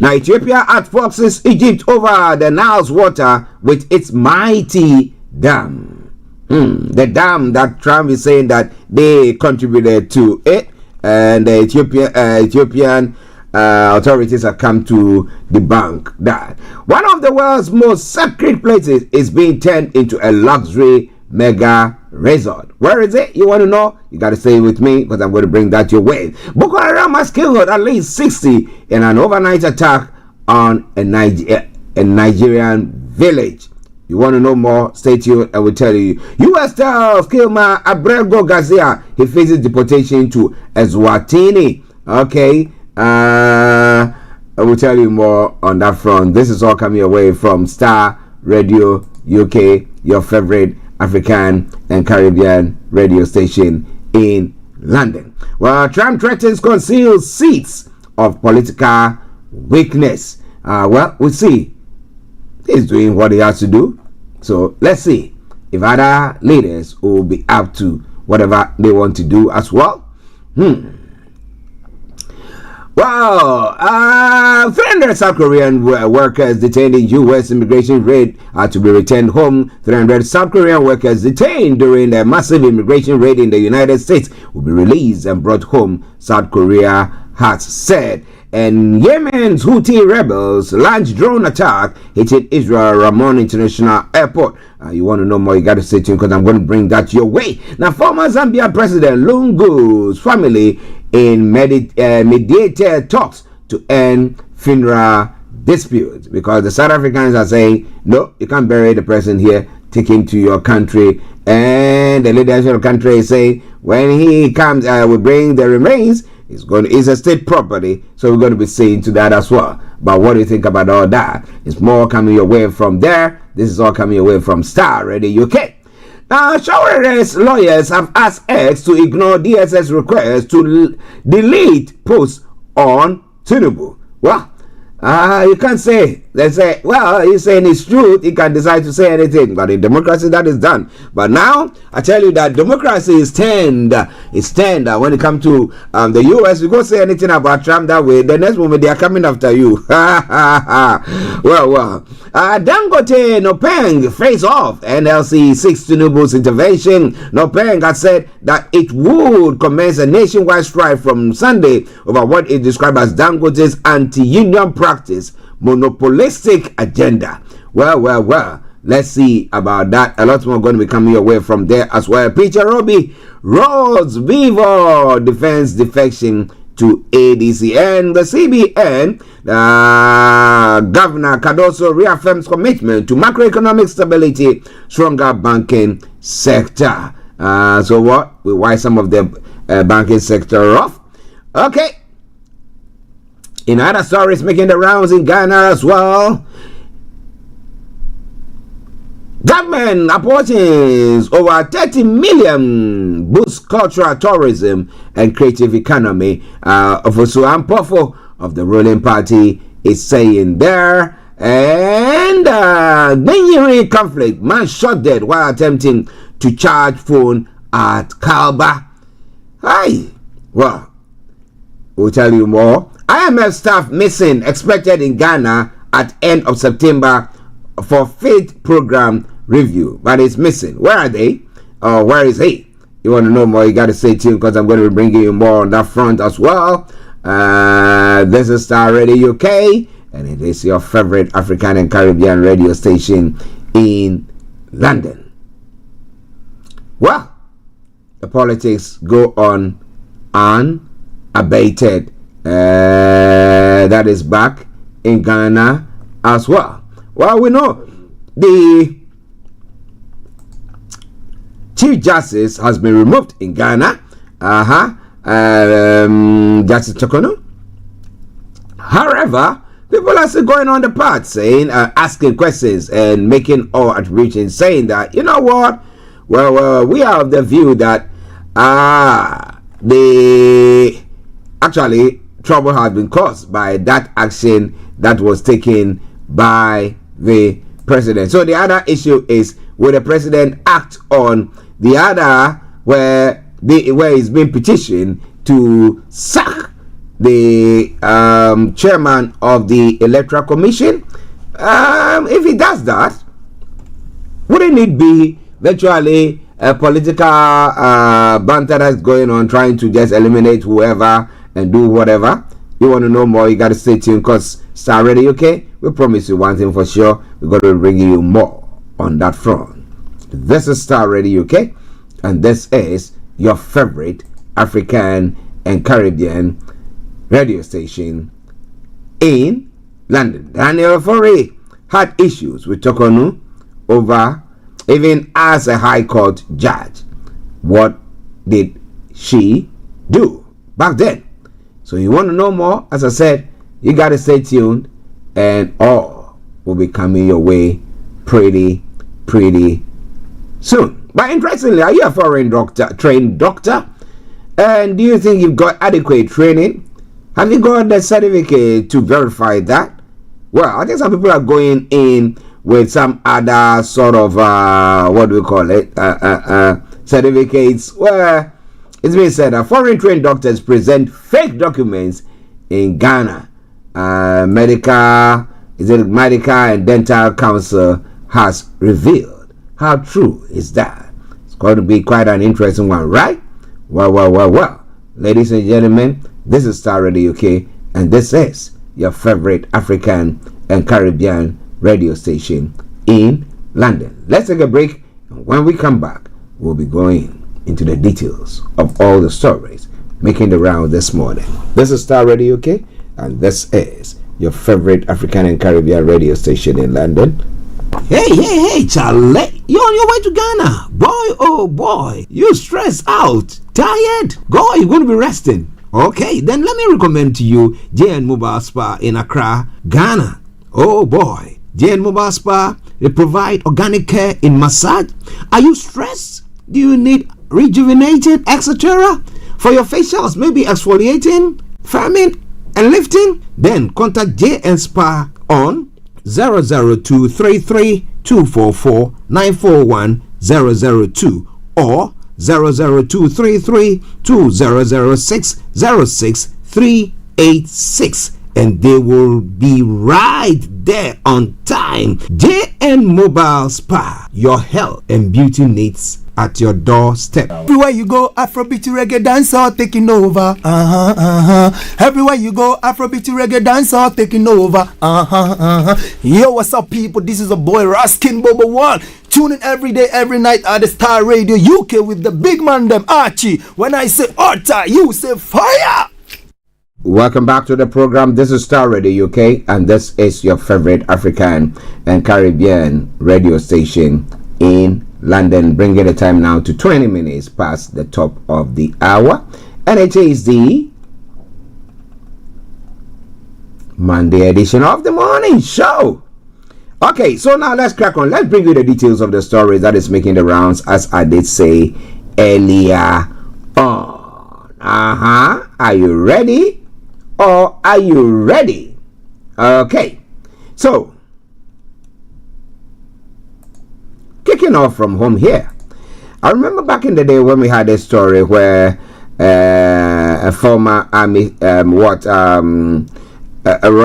Now Ethiopia outfoxes Egypt over the Nile's water with its mighty dam. The dam that Trump is saying that they contributed to it, and the Ethiopian authorities have come to debunk that. One of the world's most sacred places is being turned into a luxury mega resort. Where is it? You want to know? You got to stay with me, because I'm going to bring that your way. Boko Haram has killed at least 60 in an overnight attack on a Nigerian village. You want to know more? Stay tuned, I will tell you. U.S. tells Kilma Abrego Garcia he faces deportation to Eswatini. Okay. I will tell you more on that front. This is all coming away from Starr Radio UK, your favorite African and Caribbean radio station in London. Well, Trump threatens concealed seats of political weakness. Well, we'll see. He's doing what he has to do. So let's see if other leaders will be up to whatever they want to do as well. Well, 300 South Korean workers detained in U.S. immigration raid are to be returned home. 300 South Korean workers detained during the massive immigration raid in the United States will be released and brought home, South Korea has said. And Yemen's Houthi rebels launched drone attack hitting Israel Ramon International Airport. You want to know more? You got to stay tuned, because I'm going to bring that your way. Now, former Zambia President Lungu's family in mediated talks to end funeral disputes, because the South Africans are saying, no, you can't bury the person here, take him to your country. And the leadership of the country is saying, when he comes, we bring the remains. It's a state property, so we're going to be seeing to that as well. But what do you think about all that? It's more coming your way from there. This is all coming your way from Starr Radio UK. Now, Shower's lawyers have asked X to ignore DSS request to delete posts on Tinubu. Well, you can't say, they say, well, he's saying it's truth, he can decide to say anything, but in democracy that is done. But now, I tell you that democracy is turned when it comes to the US. You go say anything about Trump that way, the next moment they are coming after you. well, Dangote Nopeng face off. NLC seeks Tinubu's intervention. Nopeng has said that it would commence a nationwide strike from Sunday over what it described as Dangote's anti-union practice monopolistic agenda. Well, let's see about that. A lot more going to be coming away from there as well. Peter Roby Rhodes Vivo defense defection to ADC, and the CBN Governor Cardoso reaffirms commitment to macroeconomic stability, stronger banking sector. So what? We wipe some of the banking sector off. Okay. In other stories making the rounds in Ghana as well, government apportions over 30 million boost cultural tourism and creative economy. Ofosu Ampofo of the ruling party is saying there. And Benjiri conflict, man shot dead while attempting to charge phone at Kalba. Hi. Well, we'll tell you more. IMF staff missing, expected in Ghana at end of September for faith program review, but it's missing. Where are they? Where is he? You want to know more? You got to stay tuned because I'm going to be bringing you more on that front as well. This is Starr Radio UK, and it is your favorite African and Caribbean radio station in London. Well, the politics go on unabated. That is back in Ghana as well. Well, we know the Chief Justice has been removed in Ghana. Justice Tokono. However, people are still going on the path, saying, asking questions and making all attributions, saying that, you know what? Well, we are of the view that the actually trouble has been caused by that action that was taken by the president. So the other issue is, will the president act on the other where he's been petitioned to sack the chairman of the Electoral Commission? If he does that, wouldn't it be virtually a political banter that's going on, trying to just eliminate whoever and do whatever? You want to know more? You got to stay tuned, because Starr Radio UK, we promise you one thing for sure: we're going to be bringing you more on that front. This is Starr Radio UK, and this is your favorite African and Caribbean radio station in London. Daniel Faure had issues with Tokonu over, even as a High Court judge. What did she do back then? So you want to know more? As I said, you got to stay tuned, and all will be coming your way pretty soon. But interestingly, are you a foreign trained doctor? And do you think you've got adequate training? Have you got the certificate to verify that? Well, I think some people are going in with some other sort of what do we call it, certificates, where it's been said that foreign trained doctors present fake documents in Ghana. Medical and Dental Council has revealed. How true is that? It's going to be quite an interesting one, right? Well. Ladies and gentlemen, this is Starr Radio UK, and this is your favorite African and Caribbean radio station in London. Let's take a break, and when we come back, we'll be going into the details of all the stories making the round this morning. This is Starr Radio UK, and this is your favorite African and Caribbean radio station in London. Hey, Charlie, you're on your way to Ghana. Boy, oh boy, you stressed out, tired. Go, you're going to be resting. Okay, then let me recommend to you JN Mobile Spa in Accra, Ghana. Oh boy, JN Mobile Spa, they provide organic care in massage. Are you stressed? Do you need rejuvenated, etc.? For your facials, maybe exfoliating, firming, and lifting? Then contact JN Spa on 00233244941 or 00233200606 and they will be right there on time. JN Mobile Spa, your health and beauty needs at your doorstep. Everywhere you go, Afrobeat reggae dancehall taking over. Everywhere you go, Afrobeat reggae dancehall taking over. Yo, what's up, people? This is a boy Raskin Bobo One. Tune in every day, every night at the Starr Radio UK with the big man them Archie. When I say Orta, you say fire. Welcome back to the program. This is Starr Radio UK, and this is your favorite African and Caribbean radio station in London. Bringing the time now to 20 minutes past the top of the hour, and it is the Monday edition of the morning show. Okay, so now let's crack on. Let's bring you the details of the story that is making the rounds, as I did say earlier on. Are you ready? Or are you ready? Okay, so kicking off from home here. I remember back in the day when we had a story where a former army, a Royal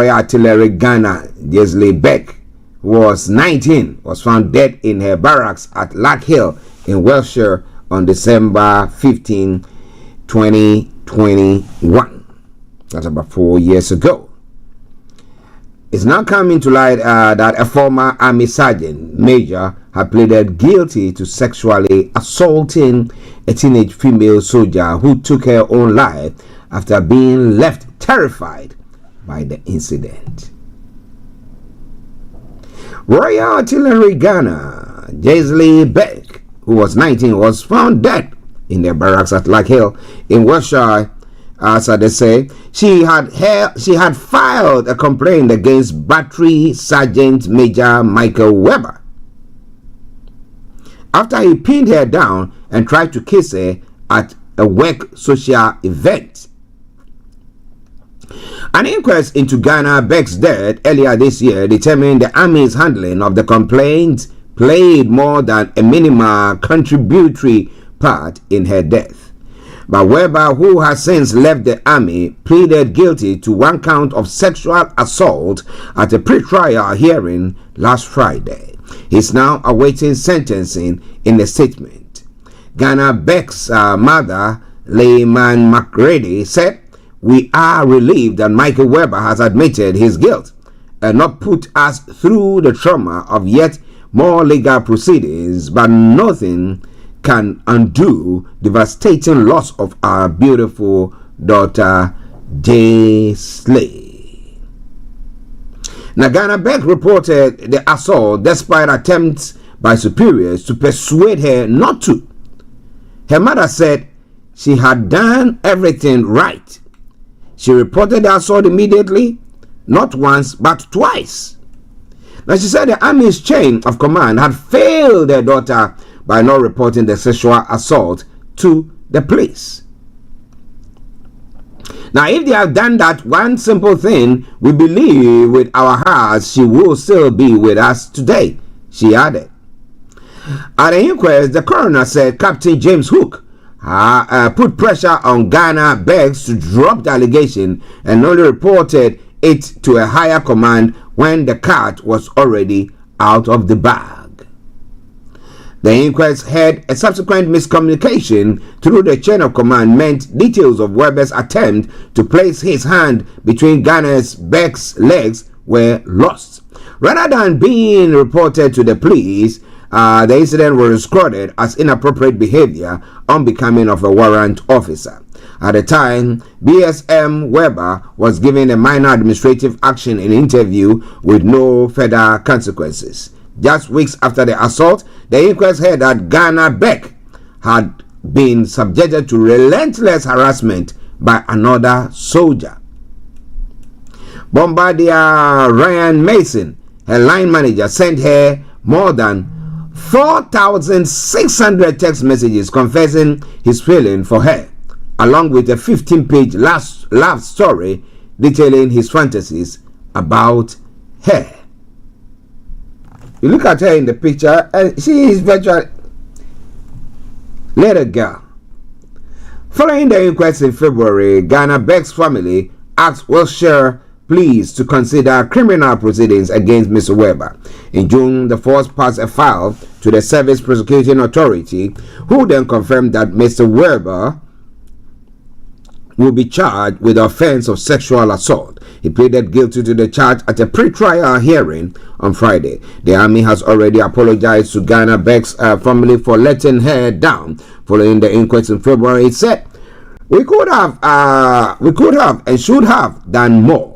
Artillery gunner, Jeslie Beck, was 19, was found dead in her barracks at Lack Hill in Wiltshire on December 15, 2021. That's about 4 years ago. It's now coming to light that a former army sergeant major had pleaded guilty to sexually assaulting a teenage female soldier who took her own life after being left terrified by the incident. Royal Artillery gunner Jeslie Beck, who was 19, was found dead in their barracks at Lack Hill in Wiltshire. As they say, she had filed a complaint against Battery Sergeant Major Michael Weber after he pinned her down and tried to kiss her at a work social event. An inquest into Ghana Beck's death earlier this year determined the Army's handling of the complaint played more than a minimal contributory part in her death. But Weber, who has since left the Army, pleaded guilty to one count of sexual assault at a pre-trial hearing last Friday. He's now awaiting sentencing in a statement. Ghana Beck's mother, Layman McGrady, said, "We are relieved that Michael Weber has admitted his guilt and not put us through the trauma of yet more legal proceedings, but nothing can undo devastating loss of our beautiful daughter, Jeslie." Ghana Beck reported the assault despite attempts by superiors to persuade her not to. Her mother said she had done everything right. She reported the assault immediately, not once but twice. Now she said the Army's chain of command had failed her daughter by not reporting the sexual assault to the police. Now, if they have done that one simple thing, we believe with our hearts she will still be with us today, she added. At the inquest, the coroner said Captain James Hook put pressure on Ghana Beggs to drop the allegation and only reported it to a higher command when the cat was already out of the bag. The inquest had a subsequent miscommunication through the chain of command meant details of Weber's attempt to place his hand between Ghana's Beck's legs were lost. Rather than being reported to the police, the incident was recorded as inappropriate behavior unbecoming of a warrant officer. At the time, BSM Weber was given a minor administrative action in interview with no further consequences. Just weeks after the assault, the inquest heard that Ghana Beck had been subjected to relentless harassment by another soldier. Bombardier Ryan Mason, her line manager, sent her more than 4,600 text messages confessing his feeling for her, along with a 15-page love story detailing his fantasies about her. You look at her in the picture, and she is virtually little girl. Following the inquest in February, Ghana Beck's family asked Wiltshire Police to consider criminal proceedings against Mr. Weber. In June, the force passed a file to the Service Prosecuting Authority, who then confirmed that Mr. Weber will be charged with the offense of sexual assault. He pleaded guilty to the charge at a pre-trial hearing on Friday. The Army has already apologized to Ghana Beck's family for letting her down following the inquest in February. It said, we could have and should have done more.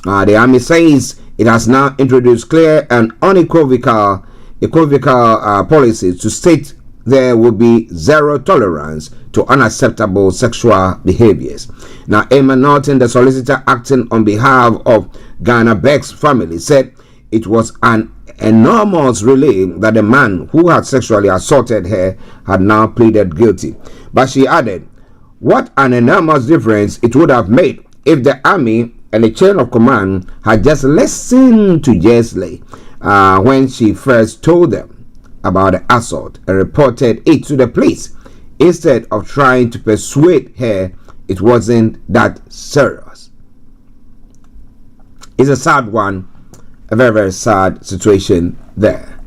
The Army says it has now introduced clear and unequivocal policies to state there will be zero tolerance to unacceptable sexual behaviors. Now, Emma Norton, the solicitor acting on behalf of Ghana Beck's family, said it was an enormous relief that the man who had sexually assaulted her had now pleaded guilty. But she added, what an enormous difference it would have made if the Army and the chain of command had just listened to Jeslie when she first told them about the assault and reported it to the police instead of trying to persuade her it wasn't that serious. It's a sad one, a very, very sad situation there.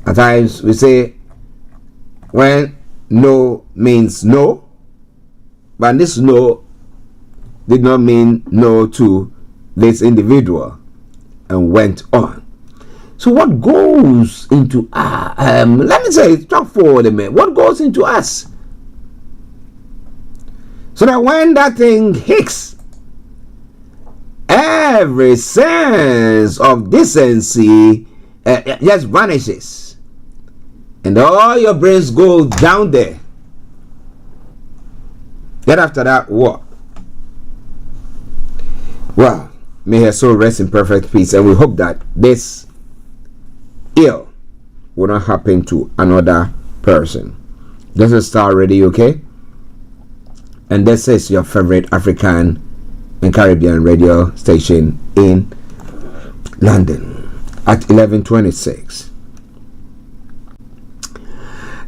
At times we say when no means no, but this no did not mean no to this individual and went on. So what goes into let me say, talk forward a minute. What goes into us? So that when that thing hits, every sense of decency just vanishes, and all your brains go down there. Then after that, what? Well, may her soul rest in perfect peace, and we hope that this ill will not happen to another person. This is Starr Radio, okay? And this is your favorite African and Caribbean radio station in London at 11:26.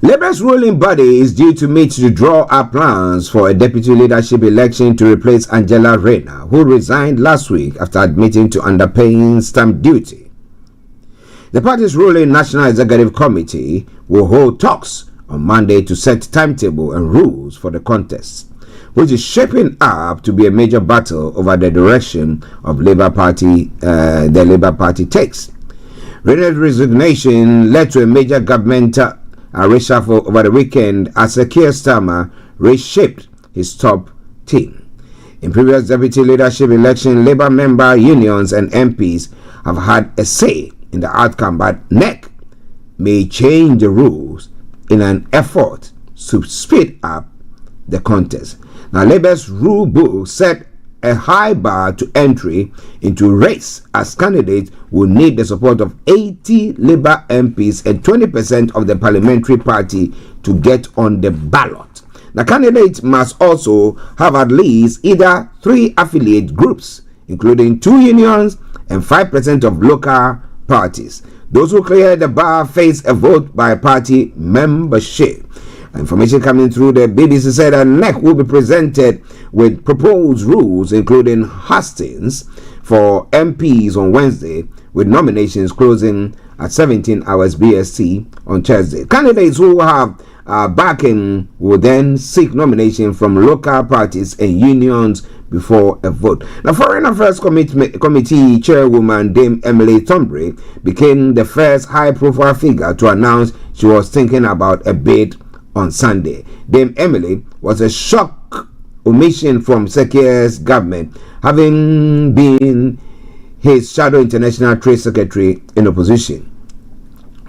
Labour's ruling body is due to meet to draw up plans for a deputy leadership election to replace Angela Rayner, who resigned last week after admitting to underpaying stamp duty. The party's ruling National Executive Committee will hold talks on Monday to set timetable and rules for the contest, which is shaping up to be a major battle over the direction of the Labour Party takes. Rayner's resignation led to a major governmental reshuffle over the weekend as Keir Starmer reshaped his top team. In previous deputy leadership election, Labour member unions and MPs have had a say in the outcome, but NEC may change the rules in an effort to speed up the contest. Now, Labour's rule book set a high bar to entry into race, as candidates will need the support of 80 Labour MPs and 20% of the parliamentary party to get on the ballot. The candidates must also have at least either 3 affiliate groups, including 2 unions and 5% of local parties. Those who clear the bar face a vote by party membership. Information coming through the BBC said that NEC will be presented with proposed rules, including hustings for MPs on Wednesday, with nominations closing at 17 hours BST on Thursday. Candidates who have backing will then seek nomination from local parties and unions before a vote. Now, Foreign Affairs Committee Chairwoman Dame Emily Thornbury became the first high-profile figure to announce she was thinking about a bid on Sunday. Dame Emily was a shock omission from Sekir's government, having been his shadow international trade secretary in opposition.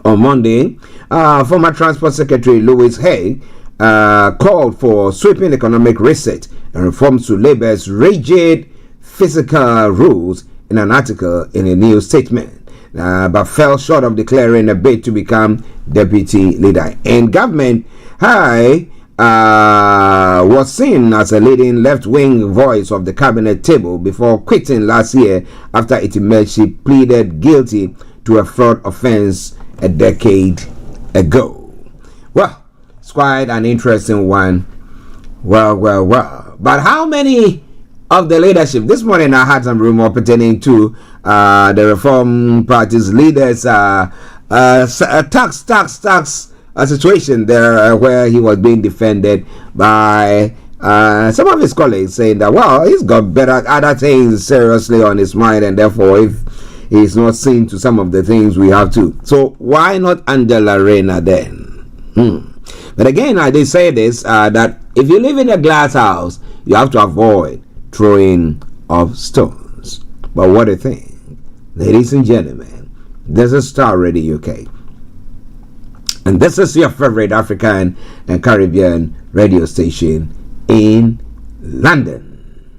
On Monday, former Transport Secretary Louis Hay called for sweeping economic reset and reforms to Labour's rigid fiscal rules in an article in a new statement, but fell short of declaring a bid to become deputy leader. In government, Hay was seen as a leading left-wing voice of the cabinet table before quitting last year after it emerged she pleaded guilty to a fraud offense a decade ago. Well, it's quite an interesting one. Well. But how many of the leadership? This morning I had some rumor pertaining to the Reform Party's leaders tax situation there where he was being defended by some of his colleagues, saying that, well, he's got better other things seriously on his mind, and therefore if he's not seen to some of the things we have to. So why not Angela Rayner then? But again, I did say this, that if you live in a glass house, you have to avoid throwing of stones. But what do you think? Ladies and gentlemen, this is Starr Radio UK. And this is your favorite African and Caribbean radio station in London.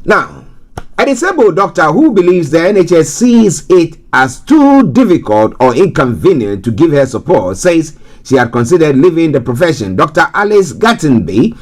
Now, a disabled doctor who believes the NHS sees it as too difficult or inconvenient to give her support says she had considered leaving the profession. Dr. Alice Gattenby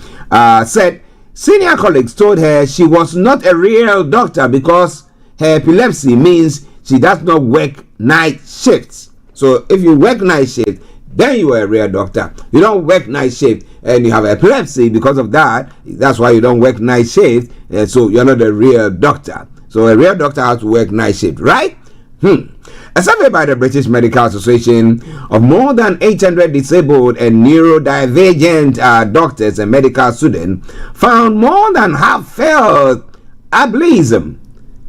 said senior colleagues told her she was not a real doctor because her epilepsy means she does not work night shifts. So if you work night shift, then you are a real doctor. You don't work night shift and you have epilepsy because of that. That's why you don't work night shift. And so you're not a real doctor. So a real doctor has to work night shift, right? A survey by the British Medical Association of more than 800 disabled and neurodivergent doctors and medical students found more than half felt ableism.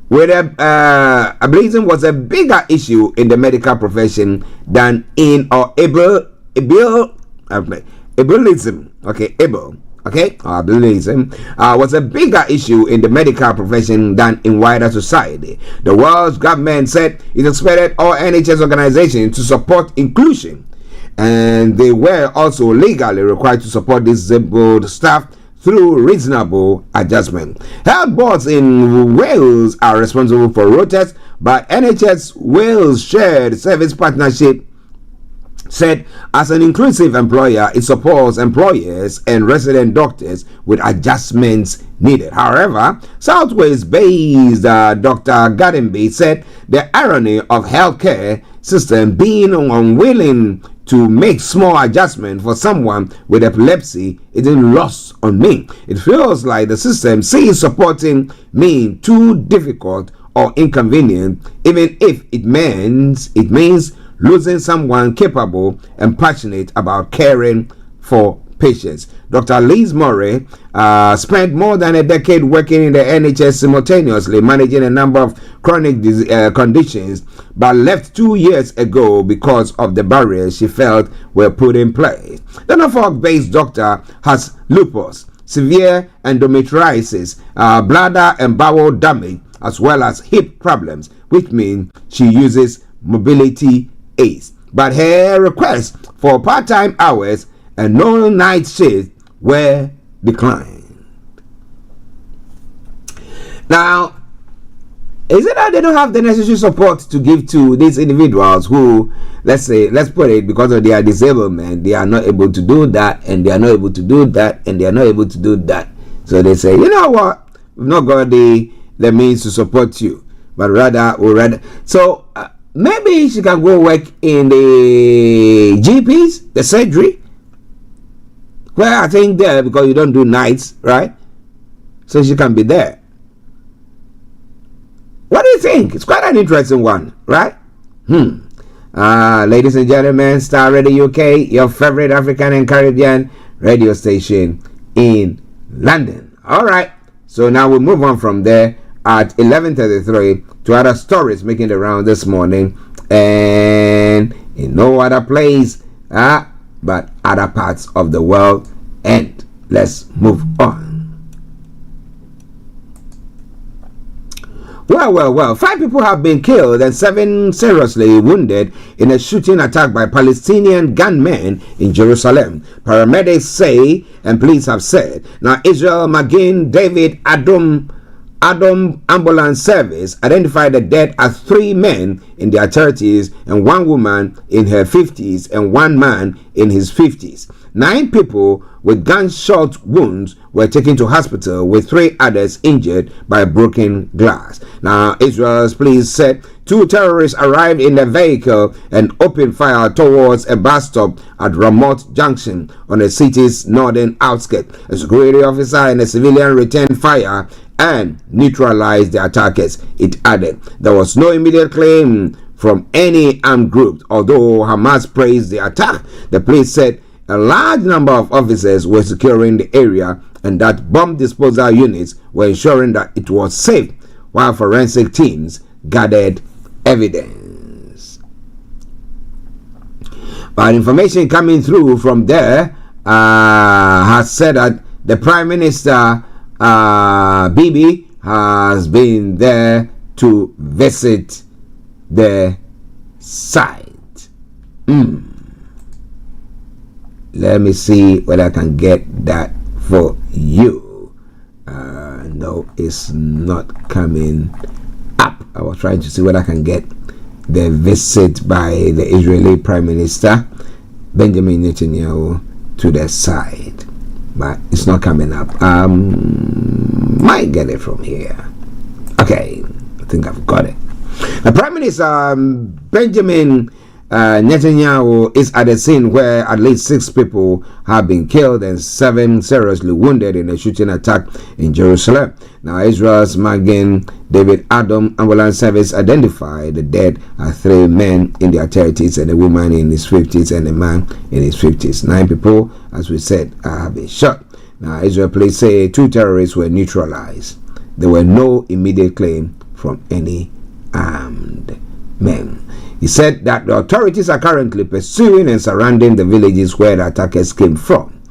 Ableism was a bigger issue in the medical profession than in ableism. Ableism was a bigger issue in the medical profession than in wider society. The world's government said it expected all NHS organizations to support inclusion, and they were also legally required to support disabled staff through reasonable adjustment. Health boards in Wales are responsible for rotas, but NHS Wales Shared Service Partnership said as an inclusive employer, it supports employers and resident doctors with adjustments needed. However, South Wales-based Dr. Gardenby said the irony of healthcare system being unwilling to make small adjustment for someone with epilepsy isn't lost on me. It feels like the system sees supporting me too difficult or inconvenient, even if it means losing someone capable and passionate about caring for patients. Dr. Liz Murray spent more than a decade working in the NHS, simultaneously managing a number of chronic conditions, but left 2 years ago because of the barriers she felt were put in place. The Norfolk-based doctor has lupus, severe endometriosis, bladder and bowel damage, as well as hip problems, which means she uses mobility aids. But her requests for part-time hours and no night shifts were declined. Now, is it that they don't have the necessary support to give to these individuals who, let's put it, because of their disablement, they are not able to do that, and they are not able to do that, and they are not able to do that. So they say, you know what, we've not got the means to support you, but rather, so maybe she can go work in the GPs, the surgery. Well, I think there, because you don't do nights, right? So she can be there. What do you think? It's quite an interesting one, right? Ladies and gentlemen, Starr Radio UK, your favorite African and Caribbean radio station in London. All right. So now we move on from there at 11:33 to other stories making the round this morning, and in no other place but other parts of the world. And let's move on. Well, 5 people have been killed and 7 seriously wounded in a shooting attack by Palestinian gunmen in Jerusalem, paramedics say, and police have said. Now, Israel Magen David Adom Ambulance Service identified the dead as 3 men in their 30s and 1 woman in her 50s and 1 man in his 50s. 9 people with gunshot wounds were taken to hospital, with 3 others injured by broken glass. Now, Israel's police said 2 terrorists arrived in a vehicle and opened fire towards a bus stop at Ramot Junction on the city's northern outskirts. A security officer and a civilian returned fire and neutralized the attackers. It added there was no immediate claim from any armed group, although Hamas praised the attack. The police said a large number of officers were securing the area and that bomb disposal units were ensuring that it was safe, while forensic teams gathered evidence. But information coming through from there has said that the Prime Minister Bibi has been there to visit the site. Let me see whether I can get that for you. No, it's not coming up. I was trying to see whether I can get the visit by the Israeli Prime Minister Benjamin Netanyahu to the site, but it's not coming up. Might get it from here. Okay, I think I've got it. The Prime Minister Benjamin Netanyahu is at a scene where at least 6 people have been killed and 7 seriously wounded in a shooting attack in Jerusalem. Now, Israel's Magen David Adom ambulance service identified the dead as 3 men in their 30s and a woman in his 50s and a man in his 50s. 9 people, as we said, have been shot. Now, Israel police say 2 terrorists were neutralized. There were no immediate claim from any armed men. He said that the authorities are currently pursuing and surrounding the villages where the attackers came from.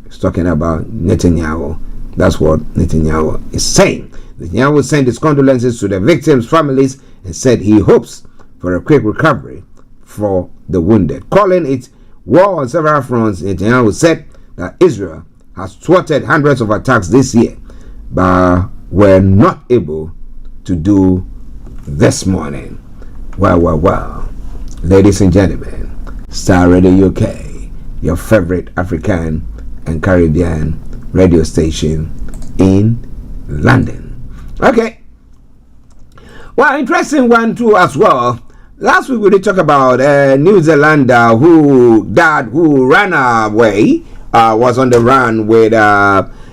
He's talking about Netanyahu. That's what Netanyahu is saying. Netanyahu sent his condolences to the victims' families and said he hopes for a quick recovery for the wounded. Calling it war on several fronts, Netanyahu said that Israel has thwarted hundreds of attacks this year, but were not able to do this morning. Well. Ladies and gentlemen, Starr Radio UK, your favorite African and Caribbean radio station in London. Okay. Well, interesting one too as well. Last week we did talk about a New Zealander who ran away, was on the run with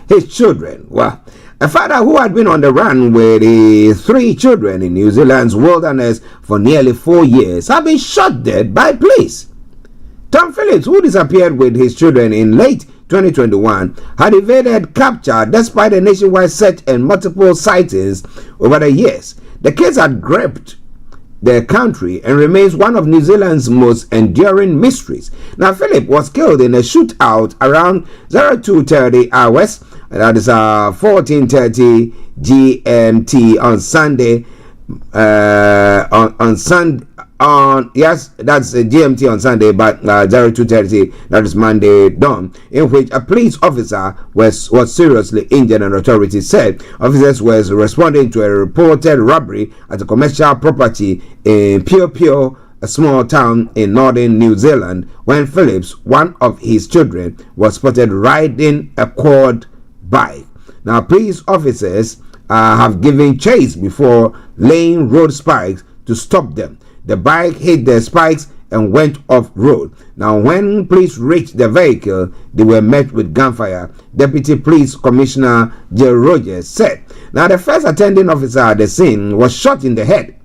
his children. Well, a father who had been on the run with his 3 children in New Zealand's wilderness for nearly 4 years had been shot dead by police. Tom Phillips, who disappeared with his children in late 2021, had evaded capture despite a nationwide search and multiple sightings over the years. The case had gripped the country and remains one of New Zealand's most enduring mysteries. Now, Philip was killed in a shootout around 02:30 hours. That is 14:30 GMT on Sunday. Yes, that's GMT on Sunday, but 02:30, that is Monday dawn, in which a police officer was seriously injured, and authorities said officers were responding to a reported robbery at a commercial property in Pio, a small town in northern New Zealand, when Phillips, one of his children, was spotted riding a quad bike. Now, police officers have given chase before laying road spikes to stop them. The bike hit the spikes and went off road. Now, when police reached the vehicle, they were met with gunfire. Deputy Police Commissioner Jill Rogers said. Now, the first attending officer at the scene was shot in the head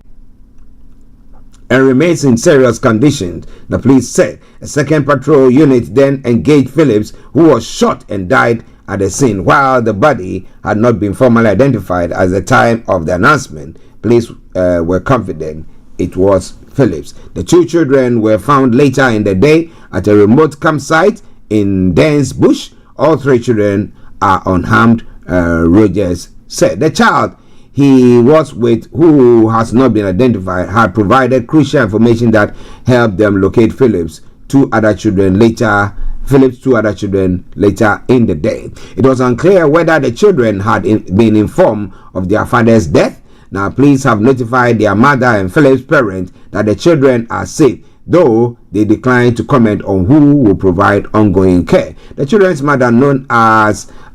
and remains in serious condition, the police said. A second patrol unit then engaged Phillips, who was shot and died at the scene, while the body had not been formally identified at the time of the announcement. Police were confident it was Phillips. The 2 children were found later in the day at a remote campsite in dense bush. All 3 children are unharmed, Rogers said. The child he was with, who has not been identified, had provided crucial information that helped them locate Phillips' 2 other children later in the day. It was unclear whether the children had been informed of their father's death. Now, police have notified their mother and Phillips' parents that the children are safe, though they declined to comment on who will provide ongoing care. The children's mother, known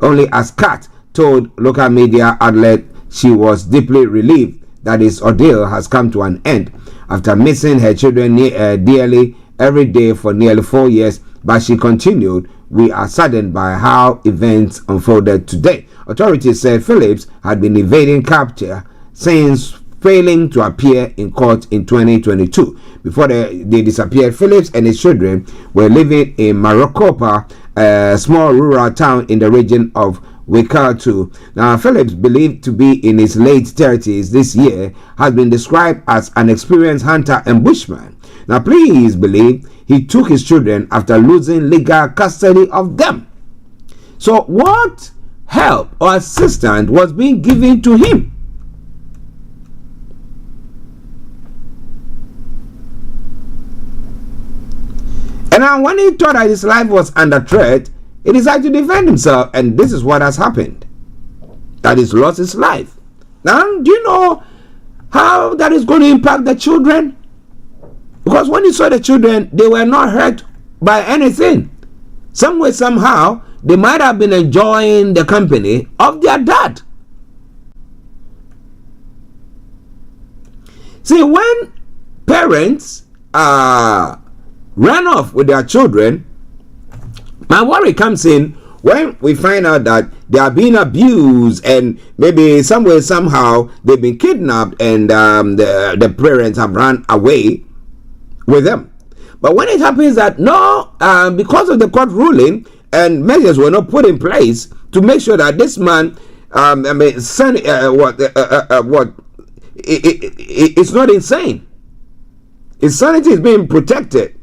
only as Kat, told local media outlet she was deeply relieved that his ordeal has come to an end after missing her children dearly every day for nearly 4 years. But she continued, "We are saddened by how events unfolded today." Authorities said Phillips had been evading capture since failing to appear in court in 2022. Before they disappeared, Phillips and his children were living in Maricopa, a small rural town in the region of Waikato. Now, Phillips, believed to be in his late 30s this year, has been described as an experienced hunter and bushman. Now, police believe he took his children after losing legal custody of them. So, what help or assistance was being given to him? And now, when he thought that his life was under threat, he decided to defend himself, and this is what has happened. That he's lost his life. Now, do you know how that is going to impact the children? Because when you saw the children, they were not hurt by anything. Some way, somehow, they might have been enjoying the company of their dad. See, when parents run off with their children, my worry comes in when we find out that they are being abused and maybe somewhere, somehow, they've been kidnapped and the parents have run away with them. But when it happens that no, because of the court ruling and measures were not put in place to make sure that this man, it's not insane. His sanity is being protected,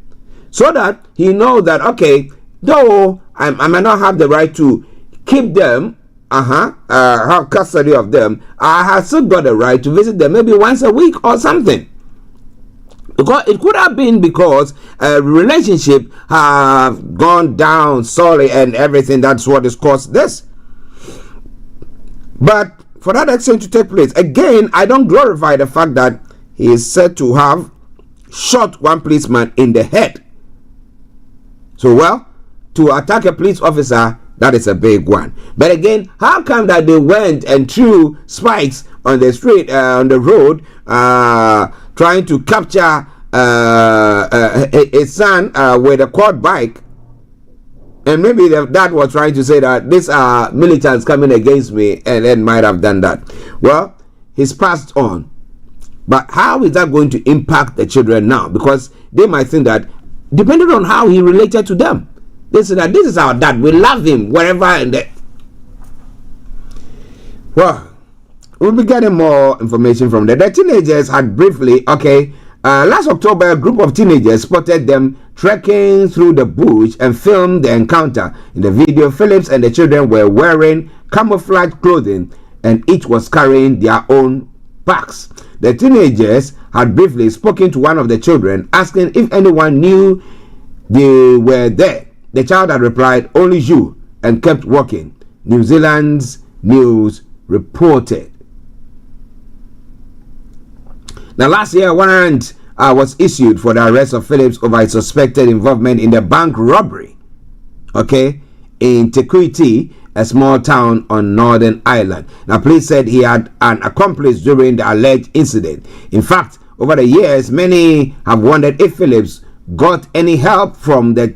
so that he knows that okay, though I may not have the right to keep them, have custody of them, I have still got the right to visit them maybe once a week or something. Because it could have been because a relationship have gone down sorry and everything. That's what has caused this. But for that exchange to take place, again, I don't glorify the fact that he is said to have shot one policeman in the head. So, well, to attack a police officer, that is a big one. But again, how come that they went and threw spikes on the street, on the road, trying to capture a son with a quad bike? And maybe the dad was trying to say that these are militants coming against me, and then might have done that. Well, he's passed on. But how is that going to impact the children now? Because they might think that, depending on how he related to them, they say that this is our dad, we love him, wherever and there. Well, we'll be getting more information from there. The teenagers had briefly, last October, a group of teenagers spotted them trekking through the bush and filmed the encounter. In the video, Phillips and the children were wearing camouflage clothing and each was carrying their own packs. The teenagers had briefly spoken to one of the children, asking if anyone knew they were there. The child had replied, "Only you," and kept walking. New Zealand's news reported. Now, last year, a warrant was issued for the arrest of Phillips over his suspected involvement in the bank robbery, in Tequiti, a small town on Northern Ireland. Now, police said he had an accomplice during the alleged incident. In fact, over the years, many have wondered if Phillips got any help from the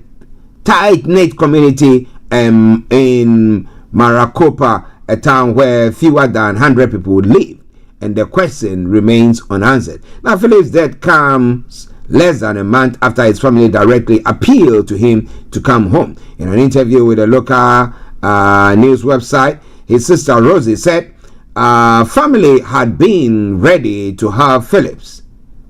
tight-knit community in Maricopa, a town where fewer than 100 people live. And the question remains unanswered. Now, Phillips' death comes less than a month after his family directly appealed to him to come home. In an interview with a local news website, his sister Rosie said family had been ready to have Phillips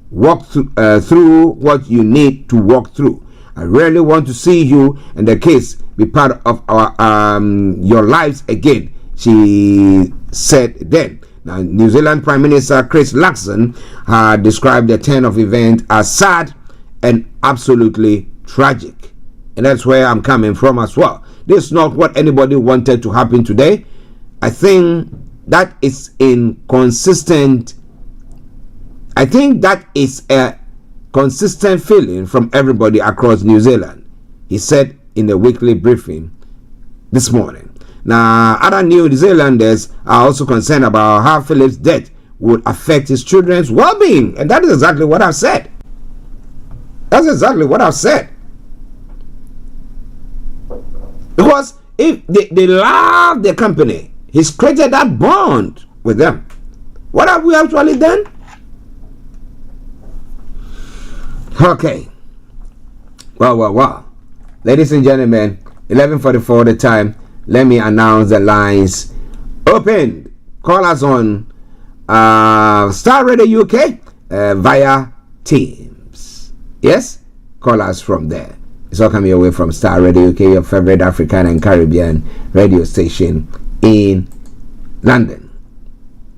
walk through what you need to walk through. I really want to see you and the case be part of our your lives again, she said then. Now, New Zealand Prime Minister Chris Luxon had described the turn of events as sad and absolutely tragic. And that's where I'm coming from as well. This is not what anybody wanted to happen today. I think that is inconsistent. I think that is a consistent feeling from everybody across New Zealand, he said in the weekly briefing this morning. Now, other New Zealanders are also concerned about how Phillips' death would affect his children's well-being. And that is exactly what I've said. That's exactly what I've said. Because if they love the company, he's created that bond with them. What have we actually done? Okay. Well. Ladies and gentlemen, 11:44 the time. Let me announce the lines opened. Call us on Starr Radio UK via Teams. Yes? Call us from there. It's all coming your way from Starr Radio UK, your favorite African and Caribbean radio station in London.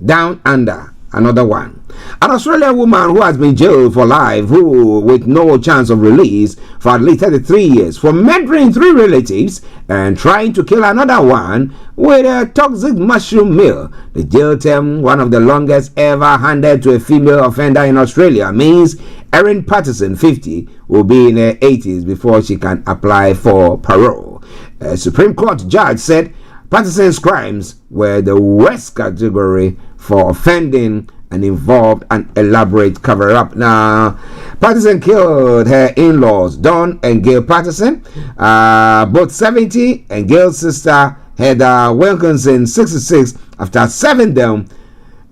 Down Under, another one. An Australian woman who has been jailed for life, who with no chance of release for at least 33 years for murdering 3 relatives and trying to kill another one with a toxic mushroom meal. The jail term, one of the longest ever handed to a female offender in Australia, means Erin Patterson, 50, will be in her 80s before she can apply for parole. A Supreme Court judge said Patterson's crimes were the worst category for offending and involved an elaborate cover-up. Now, Patterson killed her in-laws, Dawn and Gail Patterson, both 70, and Gail's sister, Heather Wilkinson, 66, after serving them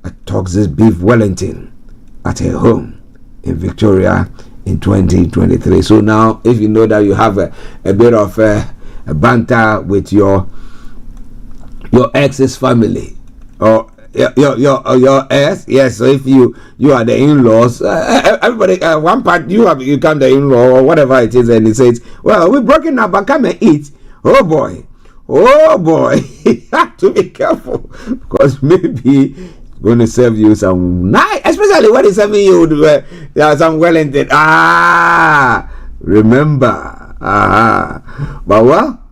a toxic beef Wellington at her home in Victoria in 2023. So now, if you know that you have a bit of a banter with your ex's family, or your ex, yes. So if you are the in-laws, everybody, one part you become the in-law or whatever it is, and he says, "Well, we're broken up, but come and eat." Oh boy, you have to be careful, because maybe going to serve you some nice, especially when he's serving you some Wellington. Remember, but well,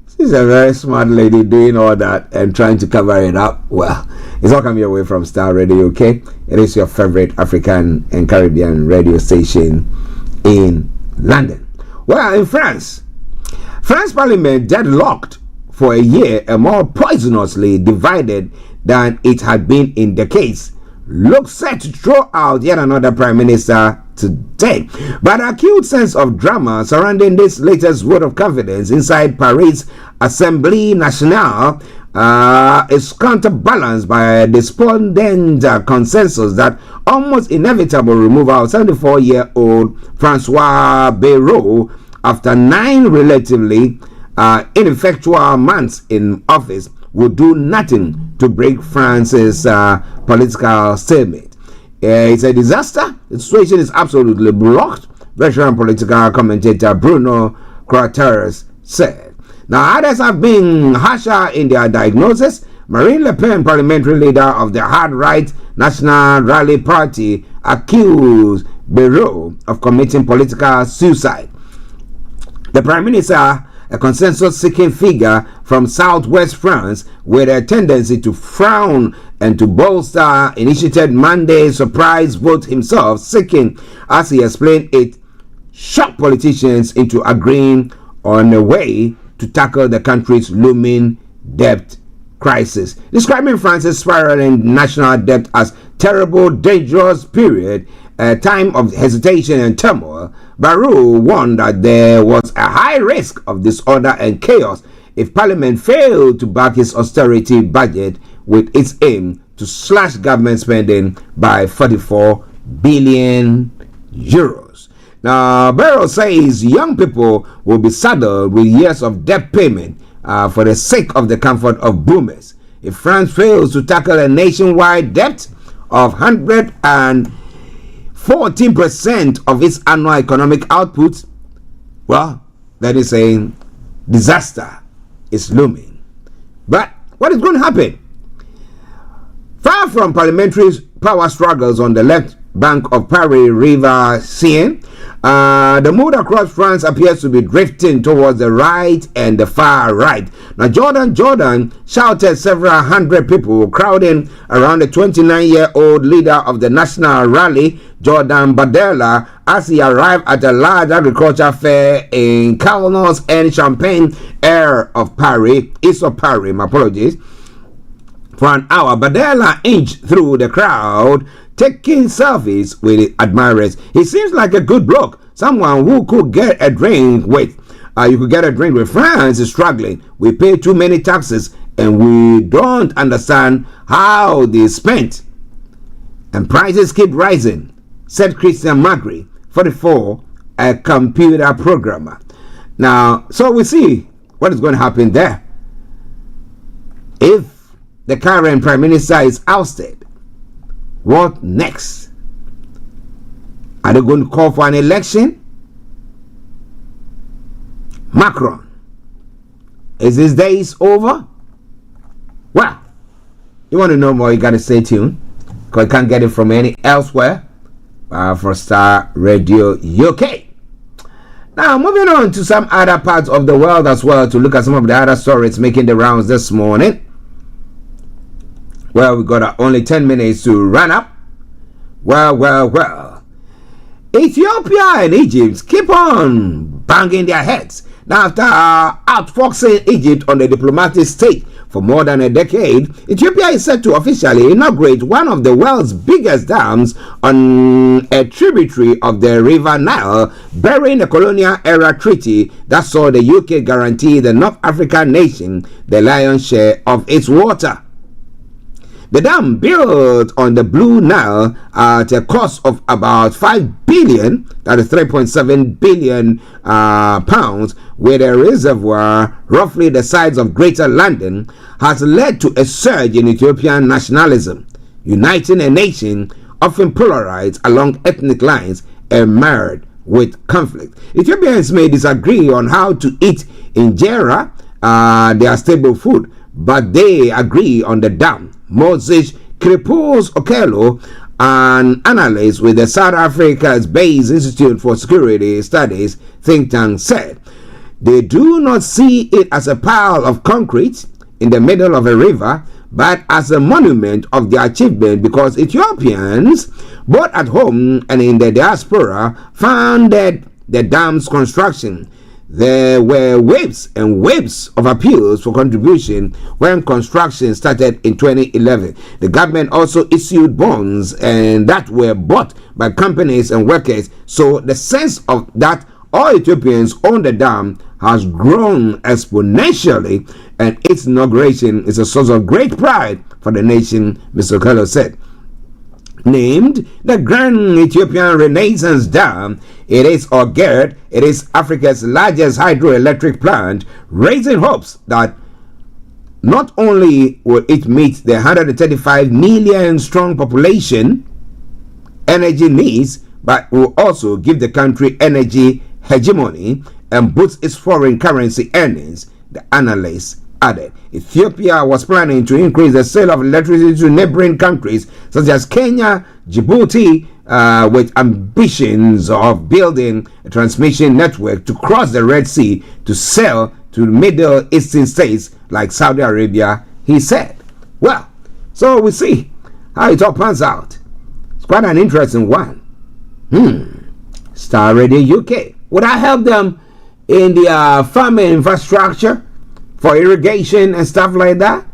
she's a very smart lady doing all that and trying to cover it up. Well, it's all coming away from Starr Radio, okay? It is your favorite African and Caribbean radio station in London. Well, in France Parliament deadlocked for a year and more poisonously divided than it had been in decades. Looks set to throw out yet another prime minister today. But an acute sense of drama surrounding this latest vote of confidence inside Paris Assemblée Nationale is counterbalanced by a despondent consensus that almost inevitable removal of 74-year-old Francois Bayrou after 9 relatively ineffectual months in office would do nothing to break France's political stalemate. It's a disaster. The situation is absolutely blocked, veteran political commentator Bruno Crater's said. Now, others have been harsher in their diagnosis. Marine Le Pen, parliamentary leader of the hard-right National Rally Party, accused Bayrou of committing political suicide. The Prime Minister, a consensus-seeking figure from southwest France with a tendency to frown and to bolster, initiated Monday's surprise vote himself, seeking, as he explained it, shock politicians into agreeing on a way to tackle the country's looming debt crisis. Describing France's spiraling national debt as terrible, dangerous period, a time of hesitation and turmoil, Bayrou warned that there was a high risk of disorder and chaos if Parliament failed to back his austerity budget with its aim to slash government spending by 44 billion euros. Now, Bayrou says young people will be saddled with years of debt payment for the sake of the comfort of boomers. If France fails to tackle a nationwide debt of 114% of its annual economic output, well, that is saying disaster is looming. But what is going to happen? Far from parliamentary power struggles on the left bank of Paris River Seine, the mood across France appears to be drifting towards the right and the far right. Now, Jordan shouted several hundred people crowding around the 29-year-old leader of the National Rally, Jordan Bardella, as he arrived at a large agriculture fair in Calnos and Champagne area of Paris, east of Paris, my apologies. For an hour, Bardella inched through the crowd, taking selfies with admirers. He seems like a good bloke, someone who could get a drink with. You could get a drink with. France is struggling. We pay too many taxes and we don't understand how they spent. And prices keep rising, said Christian Magri, 44, a computer programmer. Now, so we see what is going to happen there. If the current Prime Minister is ousted, what next? Are they going to call for an election? Macron, is his days over? Well, you want to know more, you got to stay tuned, because you can't get it from any elsewhere for Starr Radio UK. Now, moving on to some other parts of the world as well, to look at some of the other stories making the rounds this morning. Well, we got only 10 minutes to run up. Well. Ethiopia and Egypt keep on banging their heads Now, after outfoxing Egypt on the diplomatic stage for more than a decade, Ethiopia is set to officially inaugurate one of the world's biggest dams on a tributary of the River Nile, burying a colonial-era treaty that saw the UK guarantee the North African nation the lion's share of its water. The dam, built on the Blue Nile at a cost of about 5 billion, that is 3.7 billion pounds, with a reservoir roughly the size of Greater London, has led to a surge in Ethiopian nationalism, uniting a nation often polarized along ethnic lines and marred with conflict. Ethiopians may disagree on how to eat injera, their staple food, but they agree on the dam. Moses Kripos Okello, an analyst with the South Africa's Bayes Institute for Security Studies think tank, said they do not see it as a pile of concrete in the middle of a river, but as a monument of their achievement, because Ethiopians, both at home and in the diaspora, founded the dam's construction. There were waves and waves of appeals for contribution when construction started in 2011. The government also issued bonds and that were bought by companies and workers. So the sense of that all Ethiopians own the dam has grown exponentially, and its inauguration is a source of great pride for the nation, Mr. Kello said. Named the Grand Ethiopian Renaissance Dam, it is Africa's largest hydroelectric plant, raising hopes that not only will it meet the 135 million strong population energy needs, but will also give the country energy hegemony and boost its foreign currency earnings, the analysts added. Ethiopia was planning to increase the sale of electricity to neighboring countries such as Kenya, Djibouti, with ambitions of building a transmission network to cross the Red Sea to sell to Middle Eastern states like Saudi Arabia, he said. Well, so we see how it all pans out. It's quite an interesting one. Starr Radio UK. Would I help them in their farming infrastructure for irrigation and stuff like that?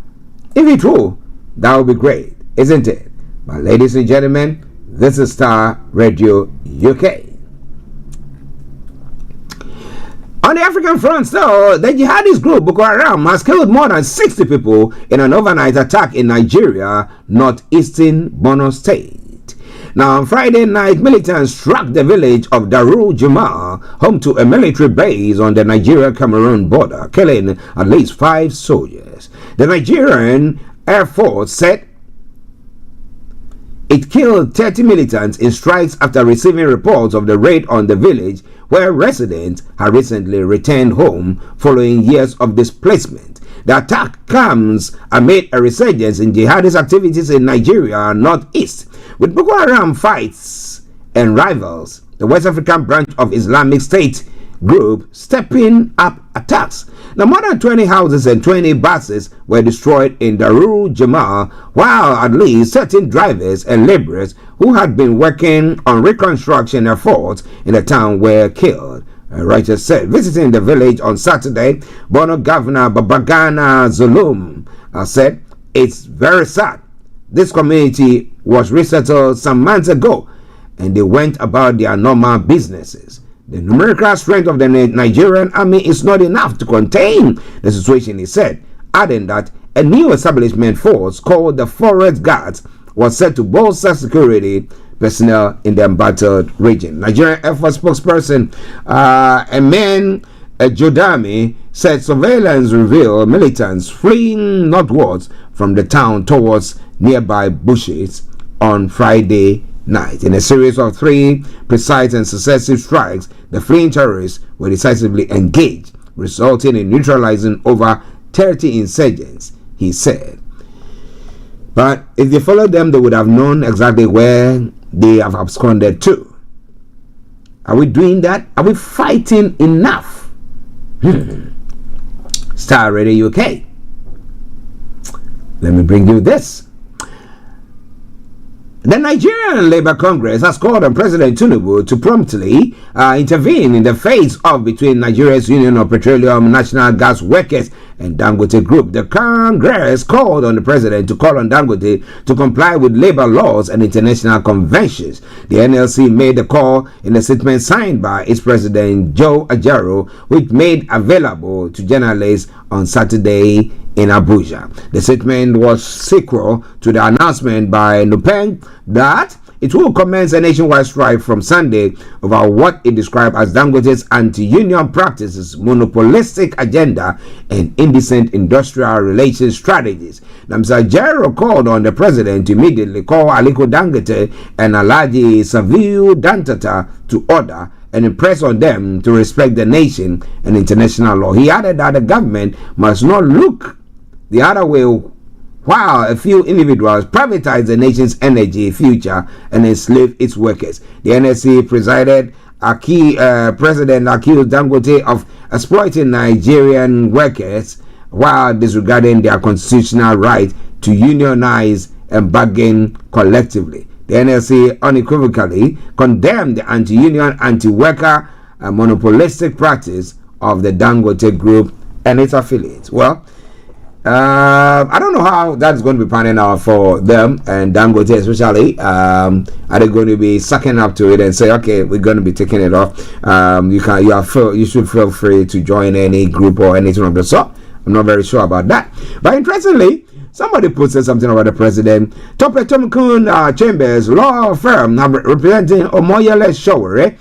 If it will, that would be great, isn't it? But ladies and gentlemen, this is Starr Radio UK. On the African front, though, the jihadist group Boko Haram has killed more than 60 people in an overnight attack in Nigeria, northeastern Borno State. Now, on Friday night, militants struck the village of Darul Jamal, home to a military base on the Nigeria-Cameroon border, killing at least 5 soldiers. The Nigerian Air Force said it killed 30 militants in strikes after receiving reports of the raid on the village, where residents had recently returned home following years of displacement. The attack comes amid a resurgence in jihadist activities in Nigeria northeast, with Boko Haram fights and rivals, the West African branch of Islamic State group, stepping up attacks. Now, more than 20 houses and 20 buses were destroyed in Darul Jamal, while at least 13 drivers and laborers who had been working on reconstruction efforts in the town were killed. Reuters said, visiting the village on Saturday, Borno Governor Babagana Zulum said, "It's very sad. This community was resettled some months ago, and they went about their normal businesses. The numerical strength of the Nigerian army is not enough to contain the situation," he said, adding that a new establishment force called the Forest Guards was set to bolster security personnel in the embattled region. Nigerian Air Force spokesperson Emen Jodami said surveillance revealed militants fleeing northwards from the town towards nearby bushes on Friday night. In a series of 3 precise and successive strikes, the fleeing terrorists were decisively engaged, resulting in neutralizing over 30 insurgents, he said. But if they followed them, they would have known exactly where they have absconded to. Are we doing that? Are we fighting enough? Starr Radio UK. Let me bring you this. The Nigerian Labour Congress has called on President Tinubu to promptly intervene in the phase off between Nigeria's Union of Petroleum National Gas Workers and Dangote Group. The Congress called on the president to call on Dangote to comply with labor laws and international conventions. The NLC made the call in a statement signed by its president Joe Ajaro, which made available to journalists on Saturday in Abuja. The statement was sequel to the announcement by Nupeng that it will commence a nationwide strike from Sunday over what it described as Dangote's anti-union practices, monopolistic agenda, and indecent industrial relations strategies. Mr. Ajaro called on the president to immediately call Aliko Dangote and Alhaji Saviu Dantata to order and impress on them to respect the nation and international law. He added that the government must not look the other way while a few individuals privatize the nation's energy future and enslave its workers. The NSC President accused Dangote of exploiting Nigerian workers while disregarding their constitutional right to unionize and bargain collectively. The NLC unequivocally condemned the anti-union, anti-worker, monopolistic practice of the Dangote Group and its affiliates. Well, I don't know how that's going to be panning out for them and Dangote especially. Are they going to be sucking up to it and say, okay, we're going to be taking it off? You should feel free to join any group or anything of the sort. I'm not very sure about that. But interestingly, somebody posted something about the president. Tope Tomkun Chambers law firm representing Omoyele Sowore,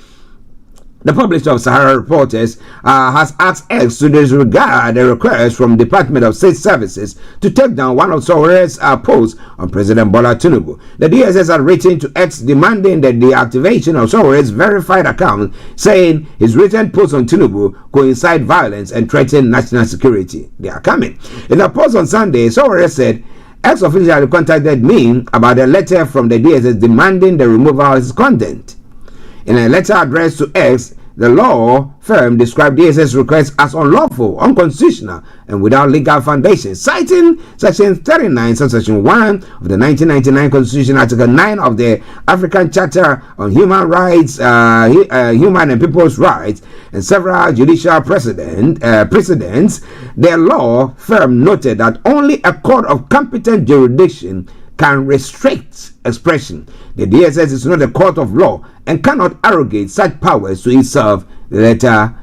the publisher of Sahara Reporters, has asked X to disregard a request from Department of State Services to take down one of Sowore's posts on President Bola Tinubu. The DSS had written to X demanding the deactivation of Sowore's verified account, saying his written posts on Tinubu could incite violence and threaten national security. They are coming. In a post on Sunday, Sowore said, X officially contacted me about a letter from the DSS demanding the removal of his content. In a letter addressed to X, the law firm described DSS request as unlawful, unconstitutional, and without legal foundation, citing Section 39, Subsection 1 of the 1999 Constitution, Article 9 of the African Charter on Human Rights, Human and People's Rights, and several judicial precedents. The law firm noted that only a court of competent jurisdiction can restrict expression. The DSS is not a court of law and cannot arrogate such powers to itself, the letter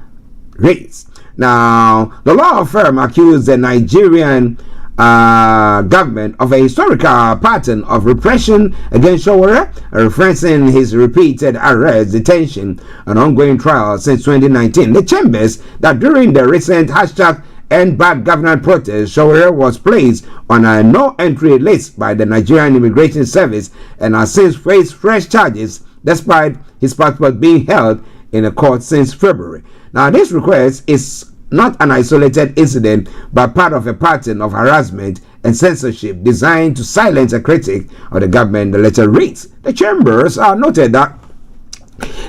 reads. Now, the law firm accused the Nigerian government of a historical pattern of repression against Sowore, referencing his repeated arrest, detention, and ongoing trial since 2019. The chambers that during the recent #and bad governance protest, Sowore was placed on a no-entry list by the Nigerian Immigration Service and has since faced fresh charges despite his passport being held in a court since February. Now, this request is not an isolated incident but part of a pattern of harassment and censorship designed to silence a critic of the government, the letter reads. The chambers noted that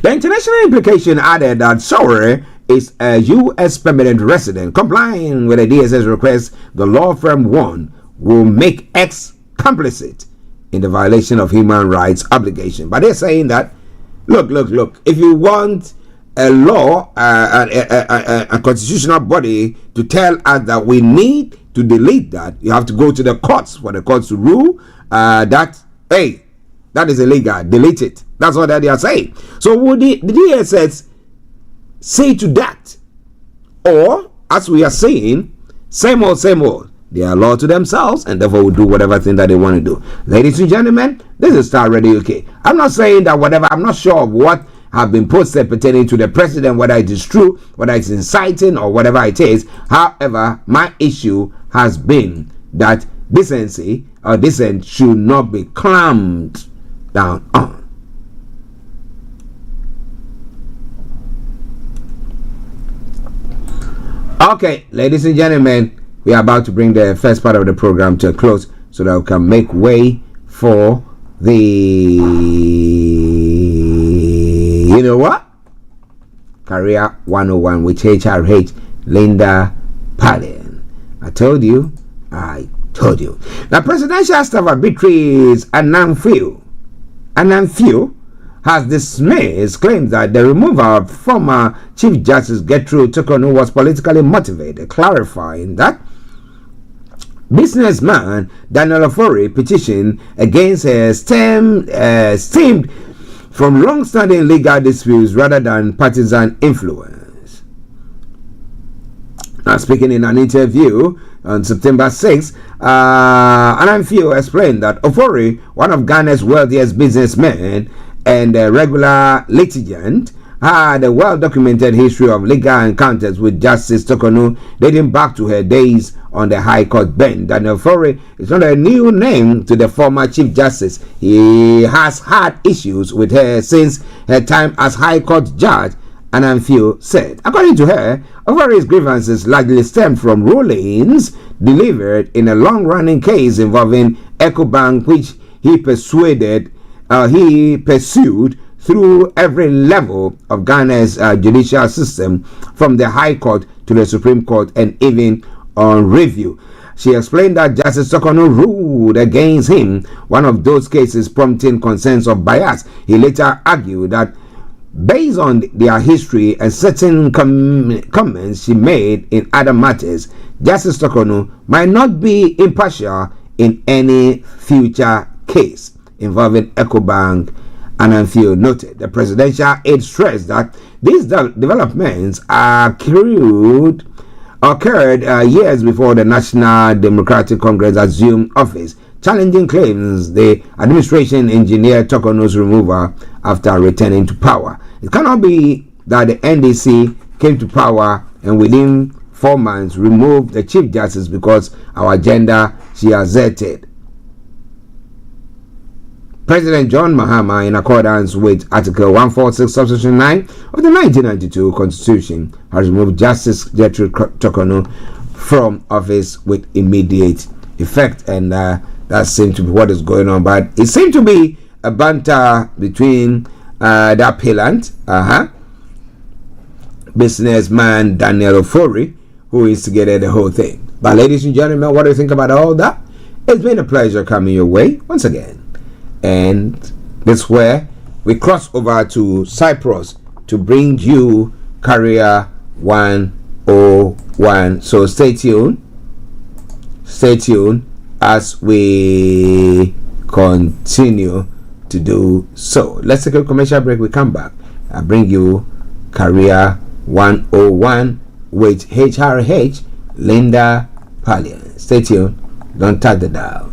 the international implication added that Sowore is a U.S. permanent resident. Complying with the DSS request, the law firm warned will make X complicit in the violation of human rights obligation. But they're saying that, look, if you want a law, a constitutional body to tell us that we need to delete that, you have to go to the courts for the courts to rule that, hey, that is illegal, delete it. That's what they are saying. So would the DSS say to that? Or, as we are saying, same old, they are law to themselves and therefore will do whatever thing that they want to do. Ladies and gentlemen, this is Starr Radio UK. I'm not saying that whatever, I'm not sure of what have been posted pertaining to the president, whether it is true, whether it's inciting or whatever it is. However, my issue has been that decency or dissent should not be clamped down on. Okay, ladies and gentlemen, we are about to bring the first part of the program to a close so that we can make way for the, you know what? Career 101 with HRH Linda Pallien. I told you. Now, presidential staff arbitraries at Namfield Anamfio has dismissed claims that the removal of former Chief Justice Gertrude Tokonu was politically motivated, clarifying that businessman Daniel Ofori petition against her stemmed from long-standing legal disputes rather than partisan influence. Now, speaking in an interview on September 6, Anamfio explained that Ofori, one of Ghana's wealthiest businessmen and a regular litigant, had a well-documented history of legal encounters with Justice Tokonu dating back to her days on the High Court bench. Daniel Ofori is not a new name to the former Chief Justice. He has had issues with her since her time as High Court judge, Anamfio said. According to her, Ofori's grievances largely stemmed from rulings delivered in a long-running case involving EcoBank, which he pursued through every level of Ghana's judicial system, from the High Court to the Supreme Court and even on review. She explained that Justice Tokonu ruled against him, one of those cases prompting concerns of bias. He later argued that based on their history and certain comments she made in other matters, Justice Tokonu might not be impartial in any future case involving EcoBank. Anamfio noted. The presidential aide stressed that these developments occurred years before the National Democratic Congress assumed office, challenging claims the administration engineered Tokonu's removal after returning to power. It cannot be that the NDC came to power and within 4 months removed the Chief Justice because our agenda she asserted. President John Mahama, in accordance with Article 146, Subsection 9 of the 1992 Constitution, has removed Justice Gertrude Tokonu from office with immediate effect, and that seems to be what is going on. But it seemed to be a banter between the appellant, businessman Daniel Ofori, who instigated the whole thing. But ladies and gentlemen, what do you think about all that? It's been a pleasure coming your way once again. And this is where we cross over to Cyprus to bring you Career 101. So stay tuned as we continue to do so. Let's take a commercial break. We come back. I bring you Career 101 with HRH Linda Pallien. Stay tuned. Don't touch the dial.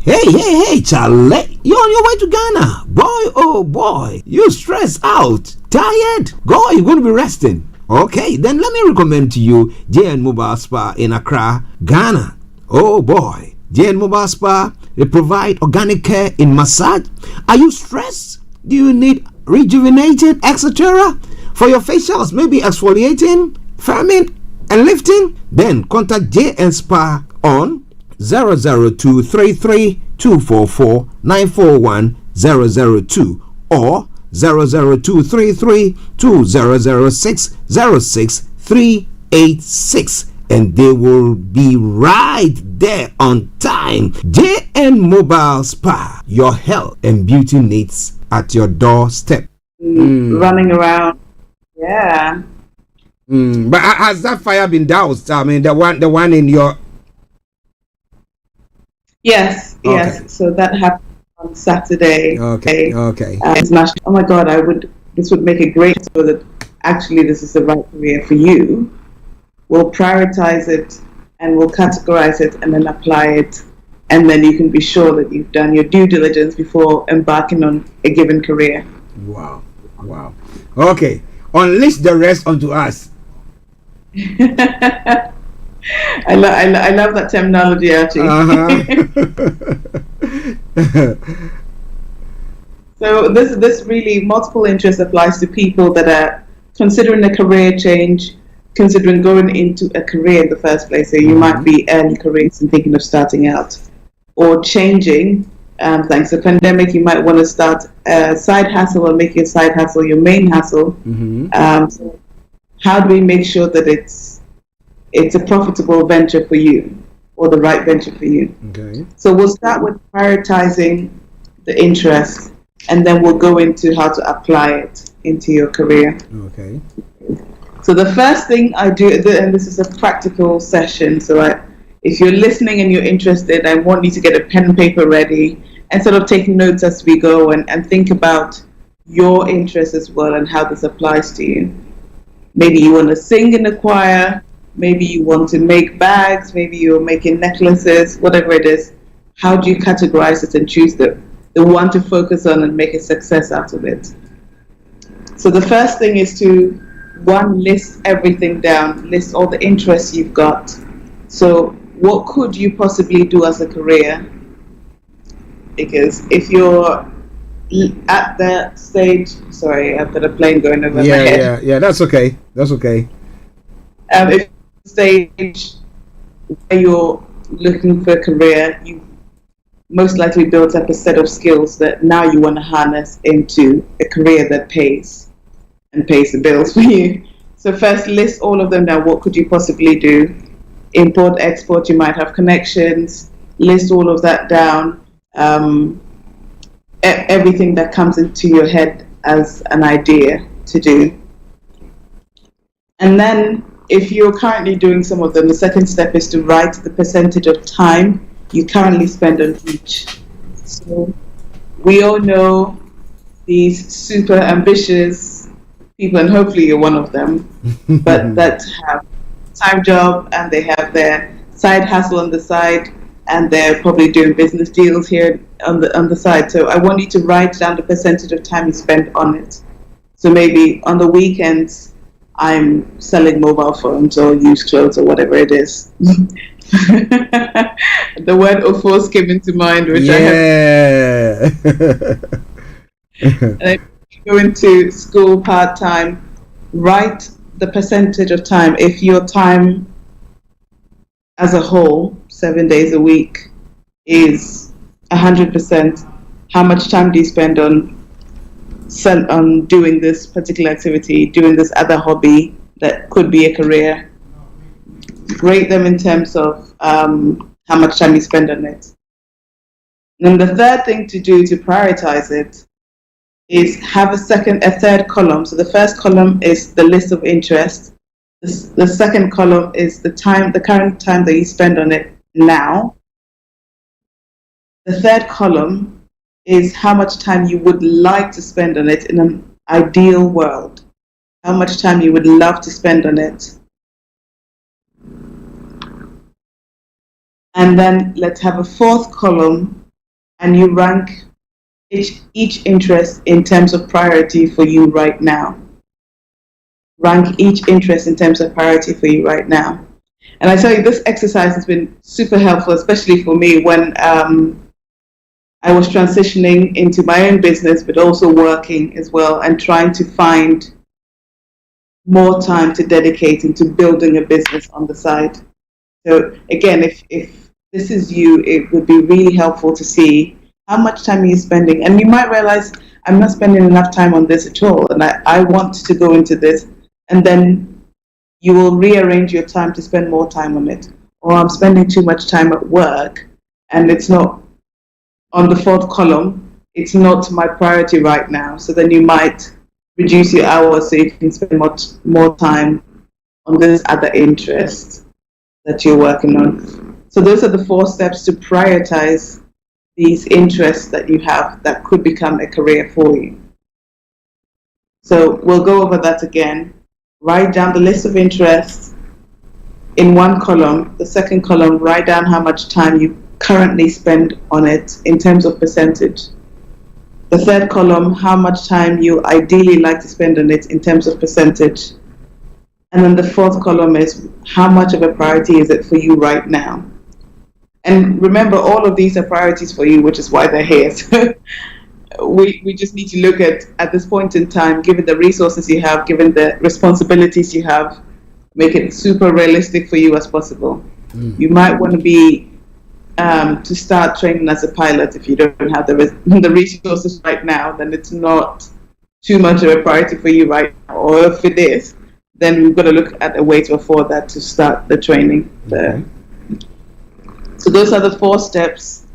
Hey, Charlie, you're on your way to Ghana. Boy, oh boy, you stressed out, tired? Go, you're going to be resting. Okay, then let me recommend to you JN Mobile Spa in Accra, Ghana. Oh boy, JN Mobile Spa, they provide organic care in massage. Are you stressed? Do you need rejuvenated, etc.? For your facials, maybe exfoliating, firming, and lifting? Then contact JN Spa on 00233244941 or 00233200606 and they will be right there on time. JN Mobile Spa, your health and beauty needs at your doorstep. Running around, yeah. But has that fire been doused? I mean, the one in your. Yes. So that happened on Saturday. Okay. International. Oh my God! This would make a great so that actually this is the right career for you. We'll prioritize it and we'll categorize it and then apply it, and then you can be sure that you've done your due diligence before embarking on a given career. Wow. Okay, unleash the rest onto us. I love that terminology, Archie. So this really multiple interest applies to people that are considering a career change, considering going into a career in the first place. So you might be early careers and thinking of starting out, or changing thanks to the pandemic, you might want to start a side hustle or make your side hustle your main hustle. So how do we make sure that it's a profitable venture for you, or the right venture for you? Okay. So we'll start with prioritizing the interest, and then we'll go into how to apply it into your career. Okay. So the first thing I do, and this is a practical session, so if you're listening and you're interested, I want you to get a pen and paper ready and sort of take notes as we go, and think about your interests as well and how this applies to you. Maybe you want to sing in the choir, maybe you want to make bags, maybe you're making necklaces, whatever it is. How do you categorize it and choose the one to focus on and make a success out of it? So the first thing is to, one, list everything down, list all the interests you've got. So what could you possibly do as a career? Because if you're at that stage, sorry, I've got a plane going over my head. Yeah, that's okay. If stage where you're looking for a career, you most likely built up a set of skills that now you want to harness into a career that pays the bills for you. So first, list all of them down. What could you possibly do? Import, export, you might have connections. List all of that down. Everything that comes into your head as an idea to do. And then if you're currently doing some of them, the second step is to write the percentage of time you currently spend on each. So we all know these super ambitious people, and hopefully you're one of them, but that have a time job and they have their side hustle on the side, and they're probably doing business deals here on the side. So I want you to write down the percentage of time you spend on it. So maybe on the weekends, I'm selling mobile phones or used clothes or whatever it is. The word "ofos" came into mind, which I have. And if you go into school part-time, write the percentage of time. If your time as a whole, 7 days a week, is 100%, how much time do you spend on doing this particular activity, doing this other hobby that could be a career? Rate them in terms of how much time you spend on it. And the third thing to do to prioritize it is have a third column. So the first column is the list of interests. The second column is the current time that you spend on it now. The third column is how much time you would like to spend on it in an ideal world. How much time you would love to spend on it. And then let's have a fourth column, and you rank each interest in terms of priority for you right now. Rank each interest in terms of priority for you right now. And I tell you, this exercise has been super helpful, especially for me when I was transitioning into my own business, but also working as well, and trying to find more time to dedicate into building a business on the side. So again, if this is you, it would be really helpful to see how much time you're spending. And you might realize, I'm not spending enough time on this at all, and I want to go into this. And then you will rearrange your time to spend more time on it. Or I'm spending too much time at work, and it's not on the fourth column, it's not my priority right now. So then you might reduce your hours so you can spend much more time on this other interest that you're working on. So those are the 4 steps to prioritize these interests that you have that could become a career for you. So we'll go over that again. Write down the list of interests in one column. The second column, write down how much time you currently spend on it in terms of percentage. The third column, how much time you ideally like to spend on it in terms of percentage. And then the fourth column is how much of a priority is it for you right now. And remember, all of these are priorities for you, which is why they're here. So we just need to look at this point in time, given the resources you have, given the responsibilities you have, make it super realistic for you as possible. You might want to be to start training as a pilot if you don't have the resources right now, then it's not too much of a priority for you right now. Or if it is, then we've got to look at a way to afford that to start the training there. So those are the 4 steps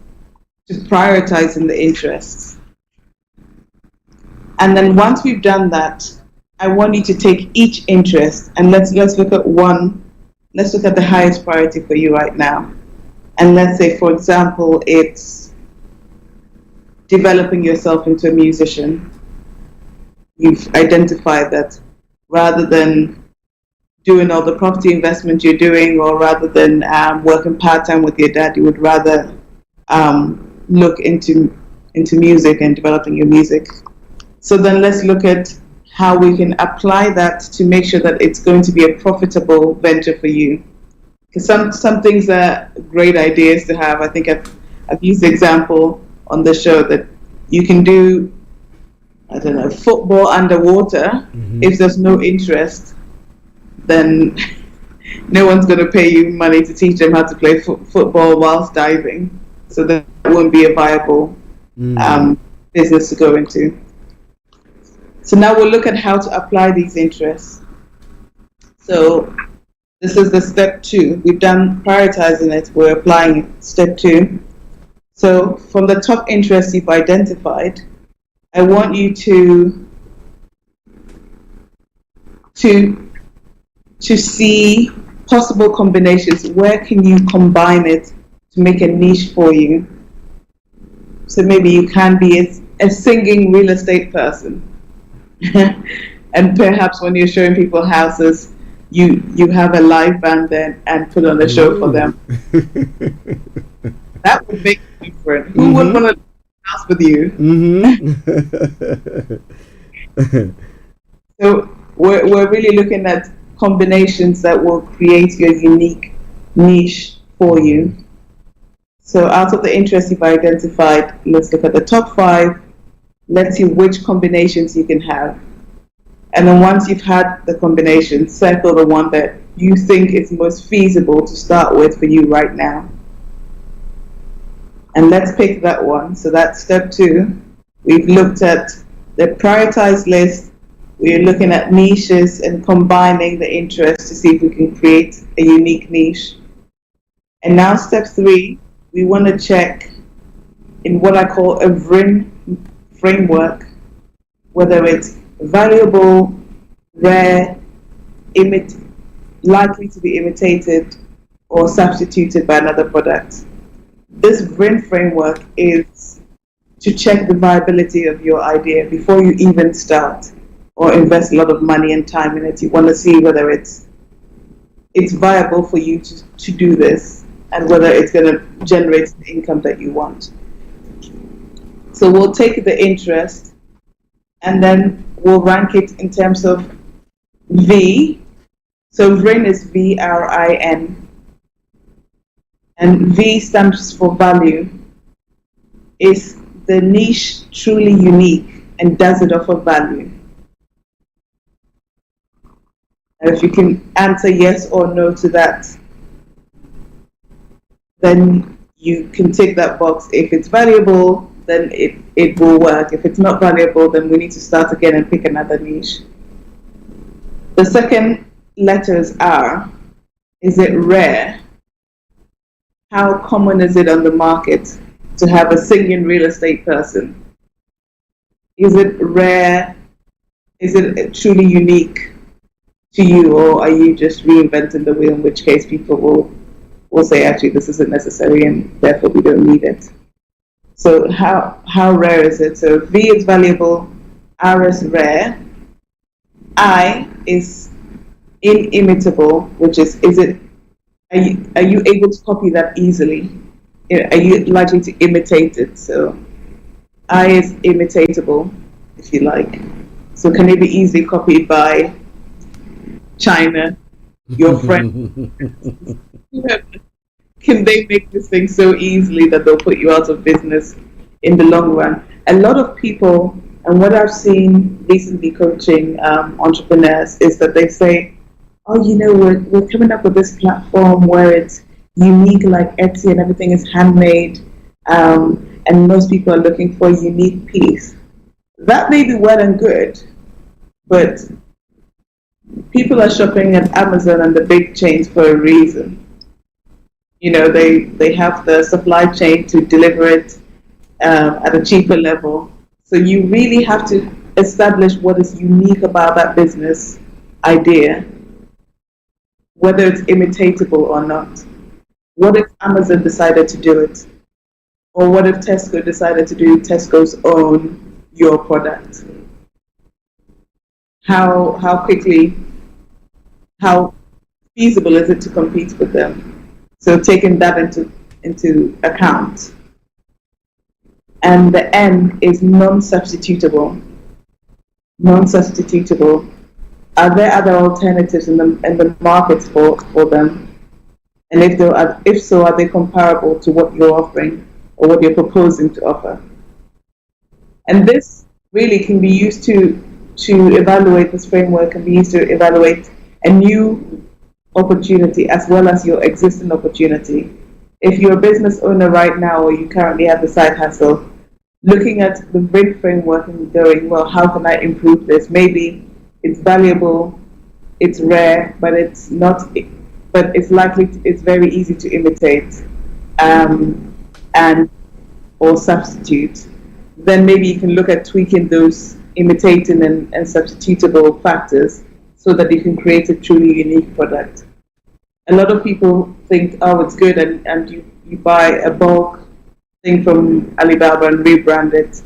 to prioritizing the interests. And then once we've done that, I want you to take each interest and let's look at one. Let's look at the highest priority for you right now. And let's say, for example, it's developing yourself into a musician. You've identified that rather than doing all the property investment you're doing, or rather than working part-time with your dad, you would rather look into music and developing your music. So then let's look at how we can apply that to make sure that it's going to be a profitable venture for you. Because some things are great ideas to have. I think I've used the example on the show that you can do, I don't know, football underwater. If there's no interest, then no one's going to pay you money to teach them how to play football whilst diving. So that won't be a viable business to go into. So now we'll look at how to apply these interests. So this is the step 2. We've done prioritizing it. We're applying it. Step 2. So from the top interests you've identified, I want you to see possible combinations. Where can you combine it to make a niche for you? So maybe you can be a singing real estate person. And perhaps when you're showing people houses, you have a live band then and put on a show for them. That would make it different. Who would want to house with you? So we're really looking at combinations that will create your unique niche for you. So out of the interests you've identified, let's look at the top 5. Let's see which combinations you can have. And then once you've had the combination, circle the one that you think is most feasible to start with for you right now. And let's pick that one. So that's step 2. We've looked at the prioritized list. We're looking at niches and combining the interests to see if we can create a unique niche. And now step 3, we want to check in what I call a VRIN framework, whether it's valuable, rare, likely to be imitated, or substituted by another product. This VRIN framework is to check the viability of your idea before you even start or invest a lot of money and time in it. You want to see whether it's viable for you to do this and whether it's going to generate the income that you want. So we'll take the interest and then we'll rank it in terms of V. So VRIN is VRIN. And V stands for value. Is the niche truly unique and does it offer value? And if you can answer yes or no to that, then you can tick that box. If it's valuable, then it will work. If it's not valuable, then we need to start again and pick another niche. The second letter is R. Is it rare? How common is it on the market to have a singing real estate person? Is it rare? Is it truly unique to you, or are you just reinventing the wheel, in which case people will say, actually, this isn't necessary and therefore we don't need it. So how rare is it? So V is valuable, R is rare, I is inimitable, which is are you able to copy that easily? Are you likely to imitate it? So I is imitatable, if you like. So can it be easily copied by China, your friend? Can they make this thing so easily that they'll put you out of business in the long run? A lot of people, and what I've seen recently coaching entrepreneurs, is that they say, oh, we're coming up with this platform where it's unique, like Etsy, and everything is handmade, and most people are looking for a unique piece. That may be well and good, but people are shopping at Amazon and the big chains for a reason. You know, they have the supply chain to deliver it at a cheaper level. So you really have to establish what is unique about that business idea, whether it's imitatable or not. What if Amazon decided to do it? Or what if Tesco decided to do Tesco's own your product? How quickly, how feasible is it to compete with them? So taking that into account. And the N is non-substitutable. Non-substitutable. Are there other alternatives in the market for them? And if so, are they comparable to what you're offering or what you're proposing to offer? And this really can be used to evaluate, this framework can be used to evaluate a new opportunity as well as your existing opportunity. If you're a business owner right now or you currently have the side hustle, looking at the RIG framework and going, well, how can I improve this? Maybe it's valuable, it's rare, but it's not. But it's very easy to imitate and or substitute. Then maybe you can look at tweaking those imitating and substitutable factors so that you can create a truly unique product. A lot of people think, oh, it's good, and you buy a bulk thing from Alibaba and rebrand it,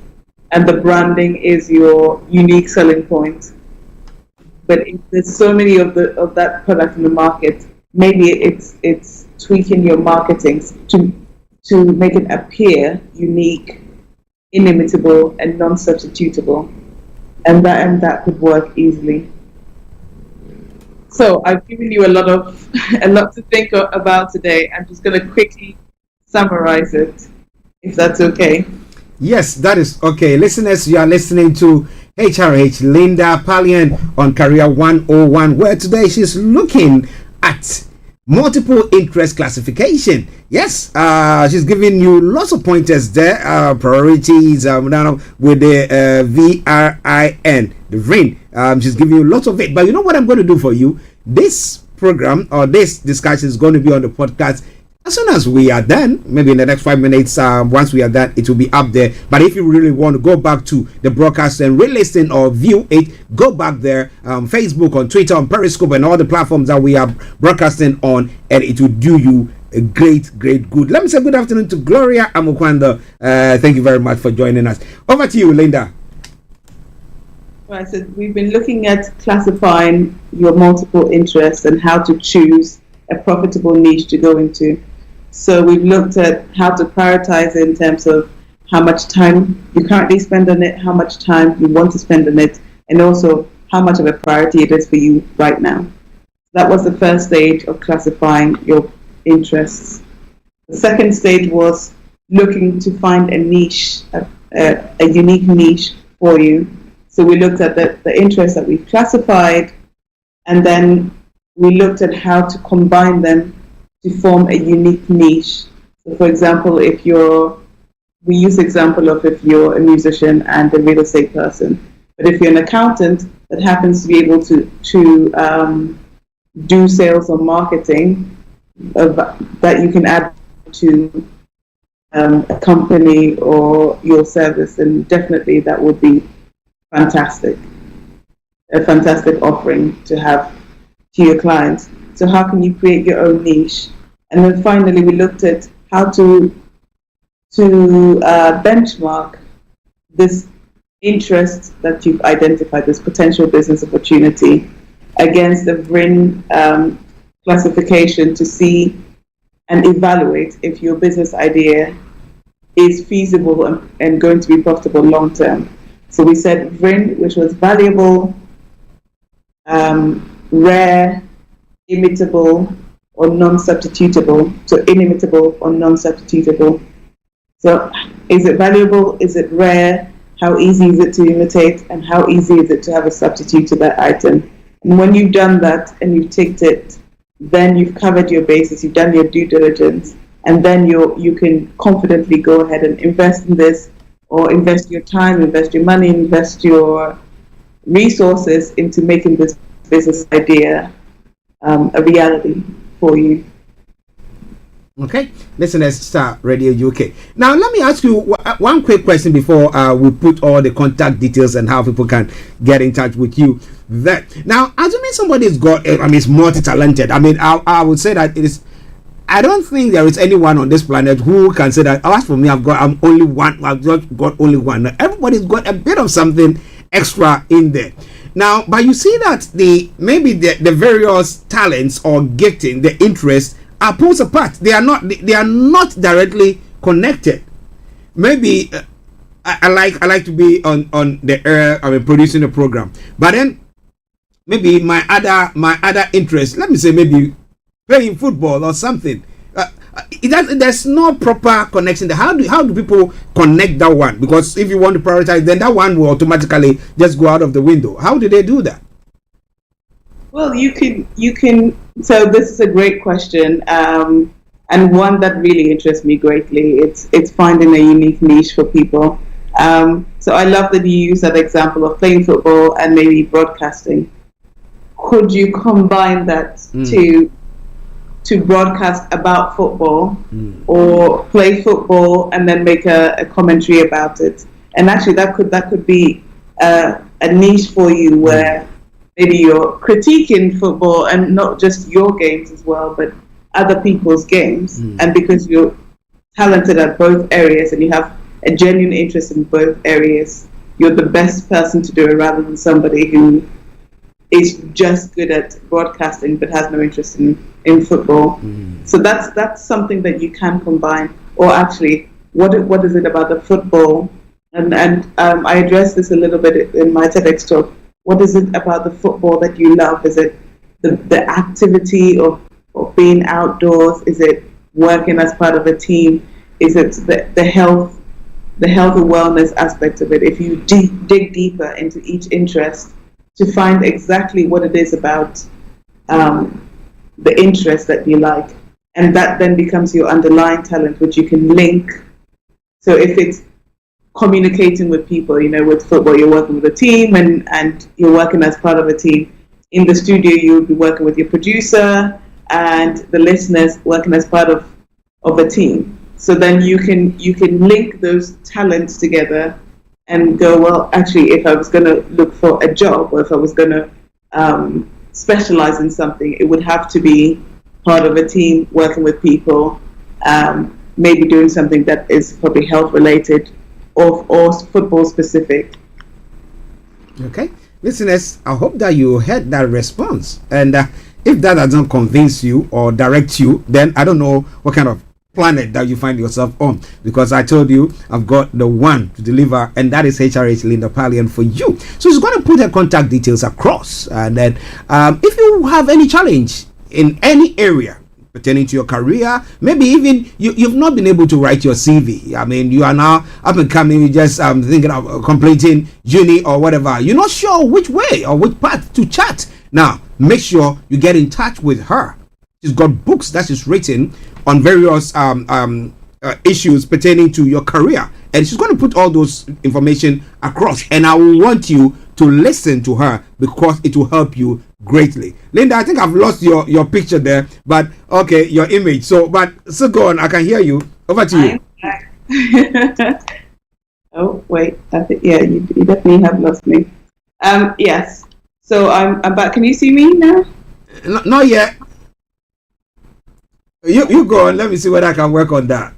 and the branding is your unique selling point. But if there's so many of that product in the market, maybe it's tweaking your marketing to make it appear unique, inimitable, and non-substitutable, and that could work easily. So I've given you a lot to think about today. I'm just going to quickly summarize it, if that's okay. Yes, that is okay. Listeners, you are listening to HRH Linda Pallien on Career 101, where today she's looking at multiple interest classification. Yes, she's giving you lots of pointers there, priorities with the VRIN, the VRIN. She's giving you lots of it. But you know what I'm going to do for you? This program or this discussion is going to be on the podcast as soon as we are done. Maybe in the next 5 minutes, once we are done, it will be up there. But if you really want to go back to the broadcast and re-listen or view it, go back there, Facebook, on Twitter, on Periscope, and all the platforms that we are broadcasting on, and it will do you a great good. Let me say good afternoon to Gloria Amukwanda. Thank you very much for joining us. Over to you, Linda. Right, so we've been looking at classifying your multiple interests and how to choose a profitable niche to go into. So we've looked at how to prioritize it in terms of how much time you currently spend on it, how much time you want to spend on it, and also how much of a priority it is for you right now. That was the first stage of classifying your interests. The second stage was looking to find a niche, a unique niche for you. So we looked at the interests that we've classified, and then we looked at how to combine them to form a unique niche. So for example, we use the example of if you're a musician and a real estate person, but if you're an accountant that happens to be able to do sales or marketing, that you can add to a company or your service, then definitely that would be fantastic. A fantastic offering to have to your clients. So how can you create your own niche? And then finally, we looked at how to benchmark this interest that you've identified, this potential business opportunity, against the VRIN classification to see and evaluate if your business idea is feasible and going to be profitable long term. So we said VRIN, which was valuable, rare, imitable, or non-substitutable. So inimitable or non-substitutable. So is it valuable? Is it rare? How easy is it to imitate? And how easy is it to have a substitute to that item? And when you've done that and you've ticked it, then you've covered your bases, you've done your due diligence, and then you can confidently go ahead and invest in this, or invest your time, invest your money, invest your resources into making this business idea a reality for you. Okay, listeners, Starr Radio UK. Now, let me ask you one quick question before we put all the contact details and how people can get in touch with you. Now, assuming somebody's got, is multi-talented. I would say that it is. I don't think there is anyone on this planet who can say that. As for me, I'm only one. I've just got only one. Everybody's got a bit of something extra in there. Now, but you see that the various talents or gifting, the interests are pulled apart. They are not directly connected. Maybe I like to be on the air. Producing a program, but then maybe my other interest. Let me say maybe playing football or something. There's no proper connection there. How do people connect that one? Because if you want to prioritize, then that one will automatically just go out of the window. How do they do that? Well, you can. So this is a great question, and one that really interests me greatly. It's finding a unique niche for people. So I love that you use that example of playing football and maybe broadcasting. Could you combine that to broadcast about football, or play football and then make a commentary about it? And actually, that could be a niche for you where maybe you're critiquing football and not just your games as well, but other people's games. And because you're talented at both areas and you have a genuine interest in both areas, you're the best person to do it rather than somebody who is just good at broadcasting but has no interest in football. So that's something that you can combine. Or actually, what is it about the football? And I addressed this a little bit in my TEDx talk. What is it about the football that you love? Is it the activity of being outdoors? Is it working as part of a team? Is it the health and wellness aspect of it? If you dig deeper into each interest to find exactly what it is about the interest that you like, and that then becomes your underlying talent, which you can link. So if it's communicating with people, with football, you're working with a team and you're working as part of a team. In the studio, you'll be working with your producer and the listeners working as part of a team. So then you can link those talents together and go, well, actually, if I was going to look for a job, or if I was going to specialize in something, it would have to be part of a team, working with people, maybe doing something that is probably health related or football specific. Okay, listeners, I hope that you heard that response, and if that does not convince you or direct you, then I don't know what kind of planet that you find yourself on, because I told you I've got the one to deliver, and that is HRH Linda Pallien for you. So she's going to put her contact details across, and then if you have any challenge in any area pertaining to your career, maybe even you've not been able to write your CV. You are now up and coming, you just thinking of completing uni or whatever. You're not sure which way or which path to chat. Now, make sure you get in touch with her. She's got books that she's written on various issues pertaining to your career, and she's going to put all those information across, and I will want you to listen to her because it will help you greatly. Linda, I think I've lost your picture there, but okay, your image. So go on, I can hear you. Over to you. Oh wait, I think you definitely have lost me. Yes. So I'm back. Can you see me now? Not yet. You go on. Let me see whether I can work on that.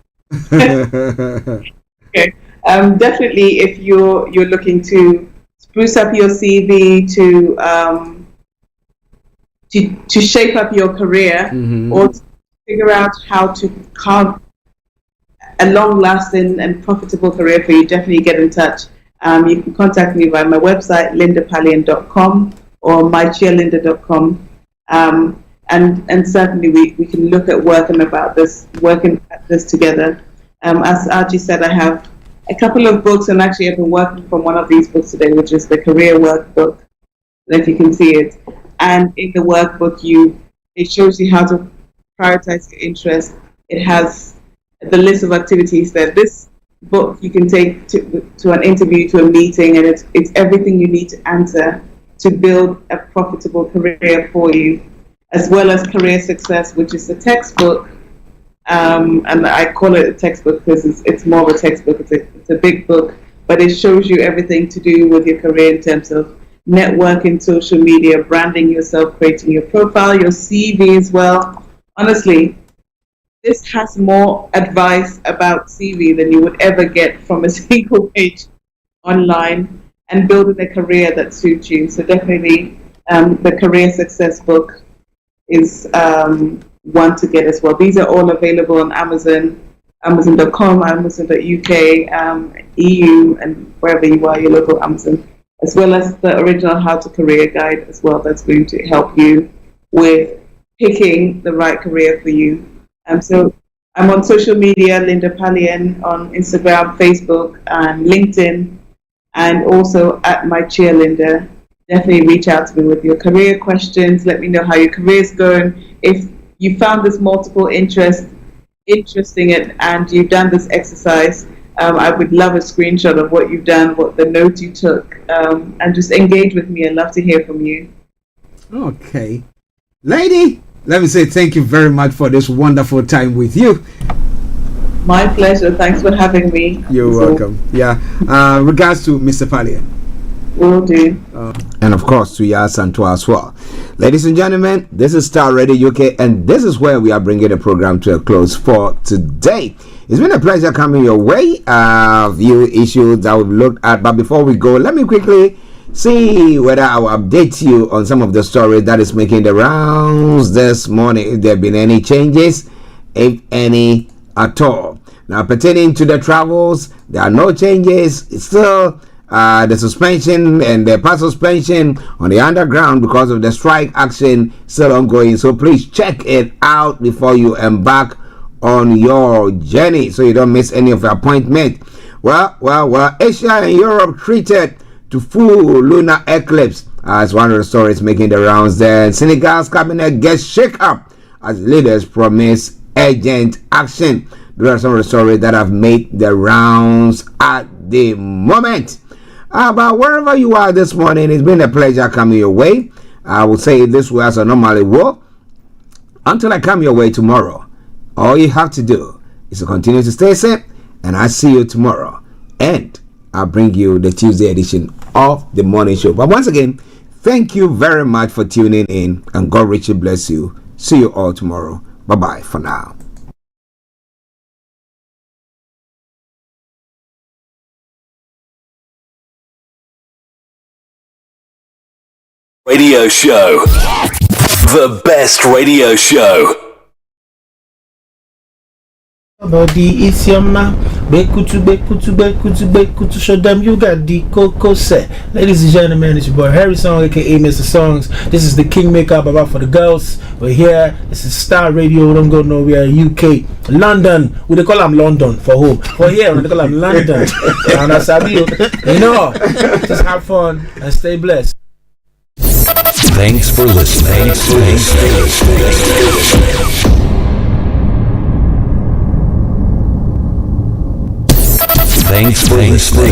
Okay. Definitely, if you're looking to spruce up your CV, to shape up your career, or to figure out how to carve a long-lasting and profitable career for you, definitely get in touch. You can contact me via my website, lindapallien.com or mycheerlinda.com. And certainly we can look at working at this together. As Archie said, I have a couple of books, and actually I've been working from one of these books today, which is the career workbook, if you can see it. And in the workbook, you It shows you how to prioritize your interests. It has the list of activities there. This book you can take to an interview, to a meeting, and it's everything you need to answer to build a profitable career for you, as well as Career Success, which is the textbook. And I call it a textbook because it's more of a textbook. It's a big book, but it shows you everything to do with your career in terms of networking, social media, branding yourself, creating your profile, your CV as well. Honestly, this has more advice about CV than you would ever get from a single page online, and building a career that suits you. So definitely the Career Success book is one to get as well. These are all available on Amazon, Amazon.com, Amazon.uk, EU, and wherever you are, your local Amazon, as well as the original How to Career Guide as well. That's going to help you with picking the right career for you. So I'm on social media, Linda Pallien, on Instagram, Facebook, and LinkedIn, and also at my cheerleader. Definitely reach out to me with your career questions. Let me know how your career is going. If you found this multiple interest interesting and you've done this exercise, I would love a screenshot of what you've done, what the notes you took, and just engage with me. I'd love to hear from you. Okay. Lady, let me say thank you very much for this wonderful time with you. My pleasure. Thanks for having me. You're welcome. Yeah. Regards to Mr. Pallien. Will do. And of course to Yas and to as well. Ladies and gentlemen, this is Starr Radio UK, and this is where we are bringing the program to a close for today. It's been a pleasure coming your way. Few issues that we've looked at, but before we go, let me quickly see whether I will update you on some of the stories that is making the rounds this morning, if there have been any changes, if any at all. Now, pertaining to the travels, there are no changes. It's still the suspension and the part suspension on the underground because of the strike action still ongoing. So please check it out before you embark on your journey, so you don't miss any of your appointment. Well, Asia and Europe treated to full lunar eclipse as one of the stories making the rounds there. And Senegal's cabinet gets shake up as leaders promise urgent action. Those are some of the stories that have made the rounds at the moment. But wherever you are this morning, it's been a pleasure coming your way. I will say it this way as I normally will. Until I come your way tomorrow, all you have to do is to continue to stay safe, and I'll see you tomorrow. And I'll bring you the Tuesday edition of the morning show. But once again, thank you very much for tuning in, and God richly bless you. See you all tomorrow. Bye-bye for now. Radio show. The best radio show. Body is your man. Bekutu, show them you got the cocoa set. Ladies and gentlemen, it's your boy Harry Song, aka Mr. Songs. This is the Kingmaker Baba for the girls. We're here. This is Starr Radio. We don't go nowhere. UK, London. We they call them London for home. For here, we they call them London. And that's how you know. Just have fun and stay blessed. Thanks for listening. Thanks for listening.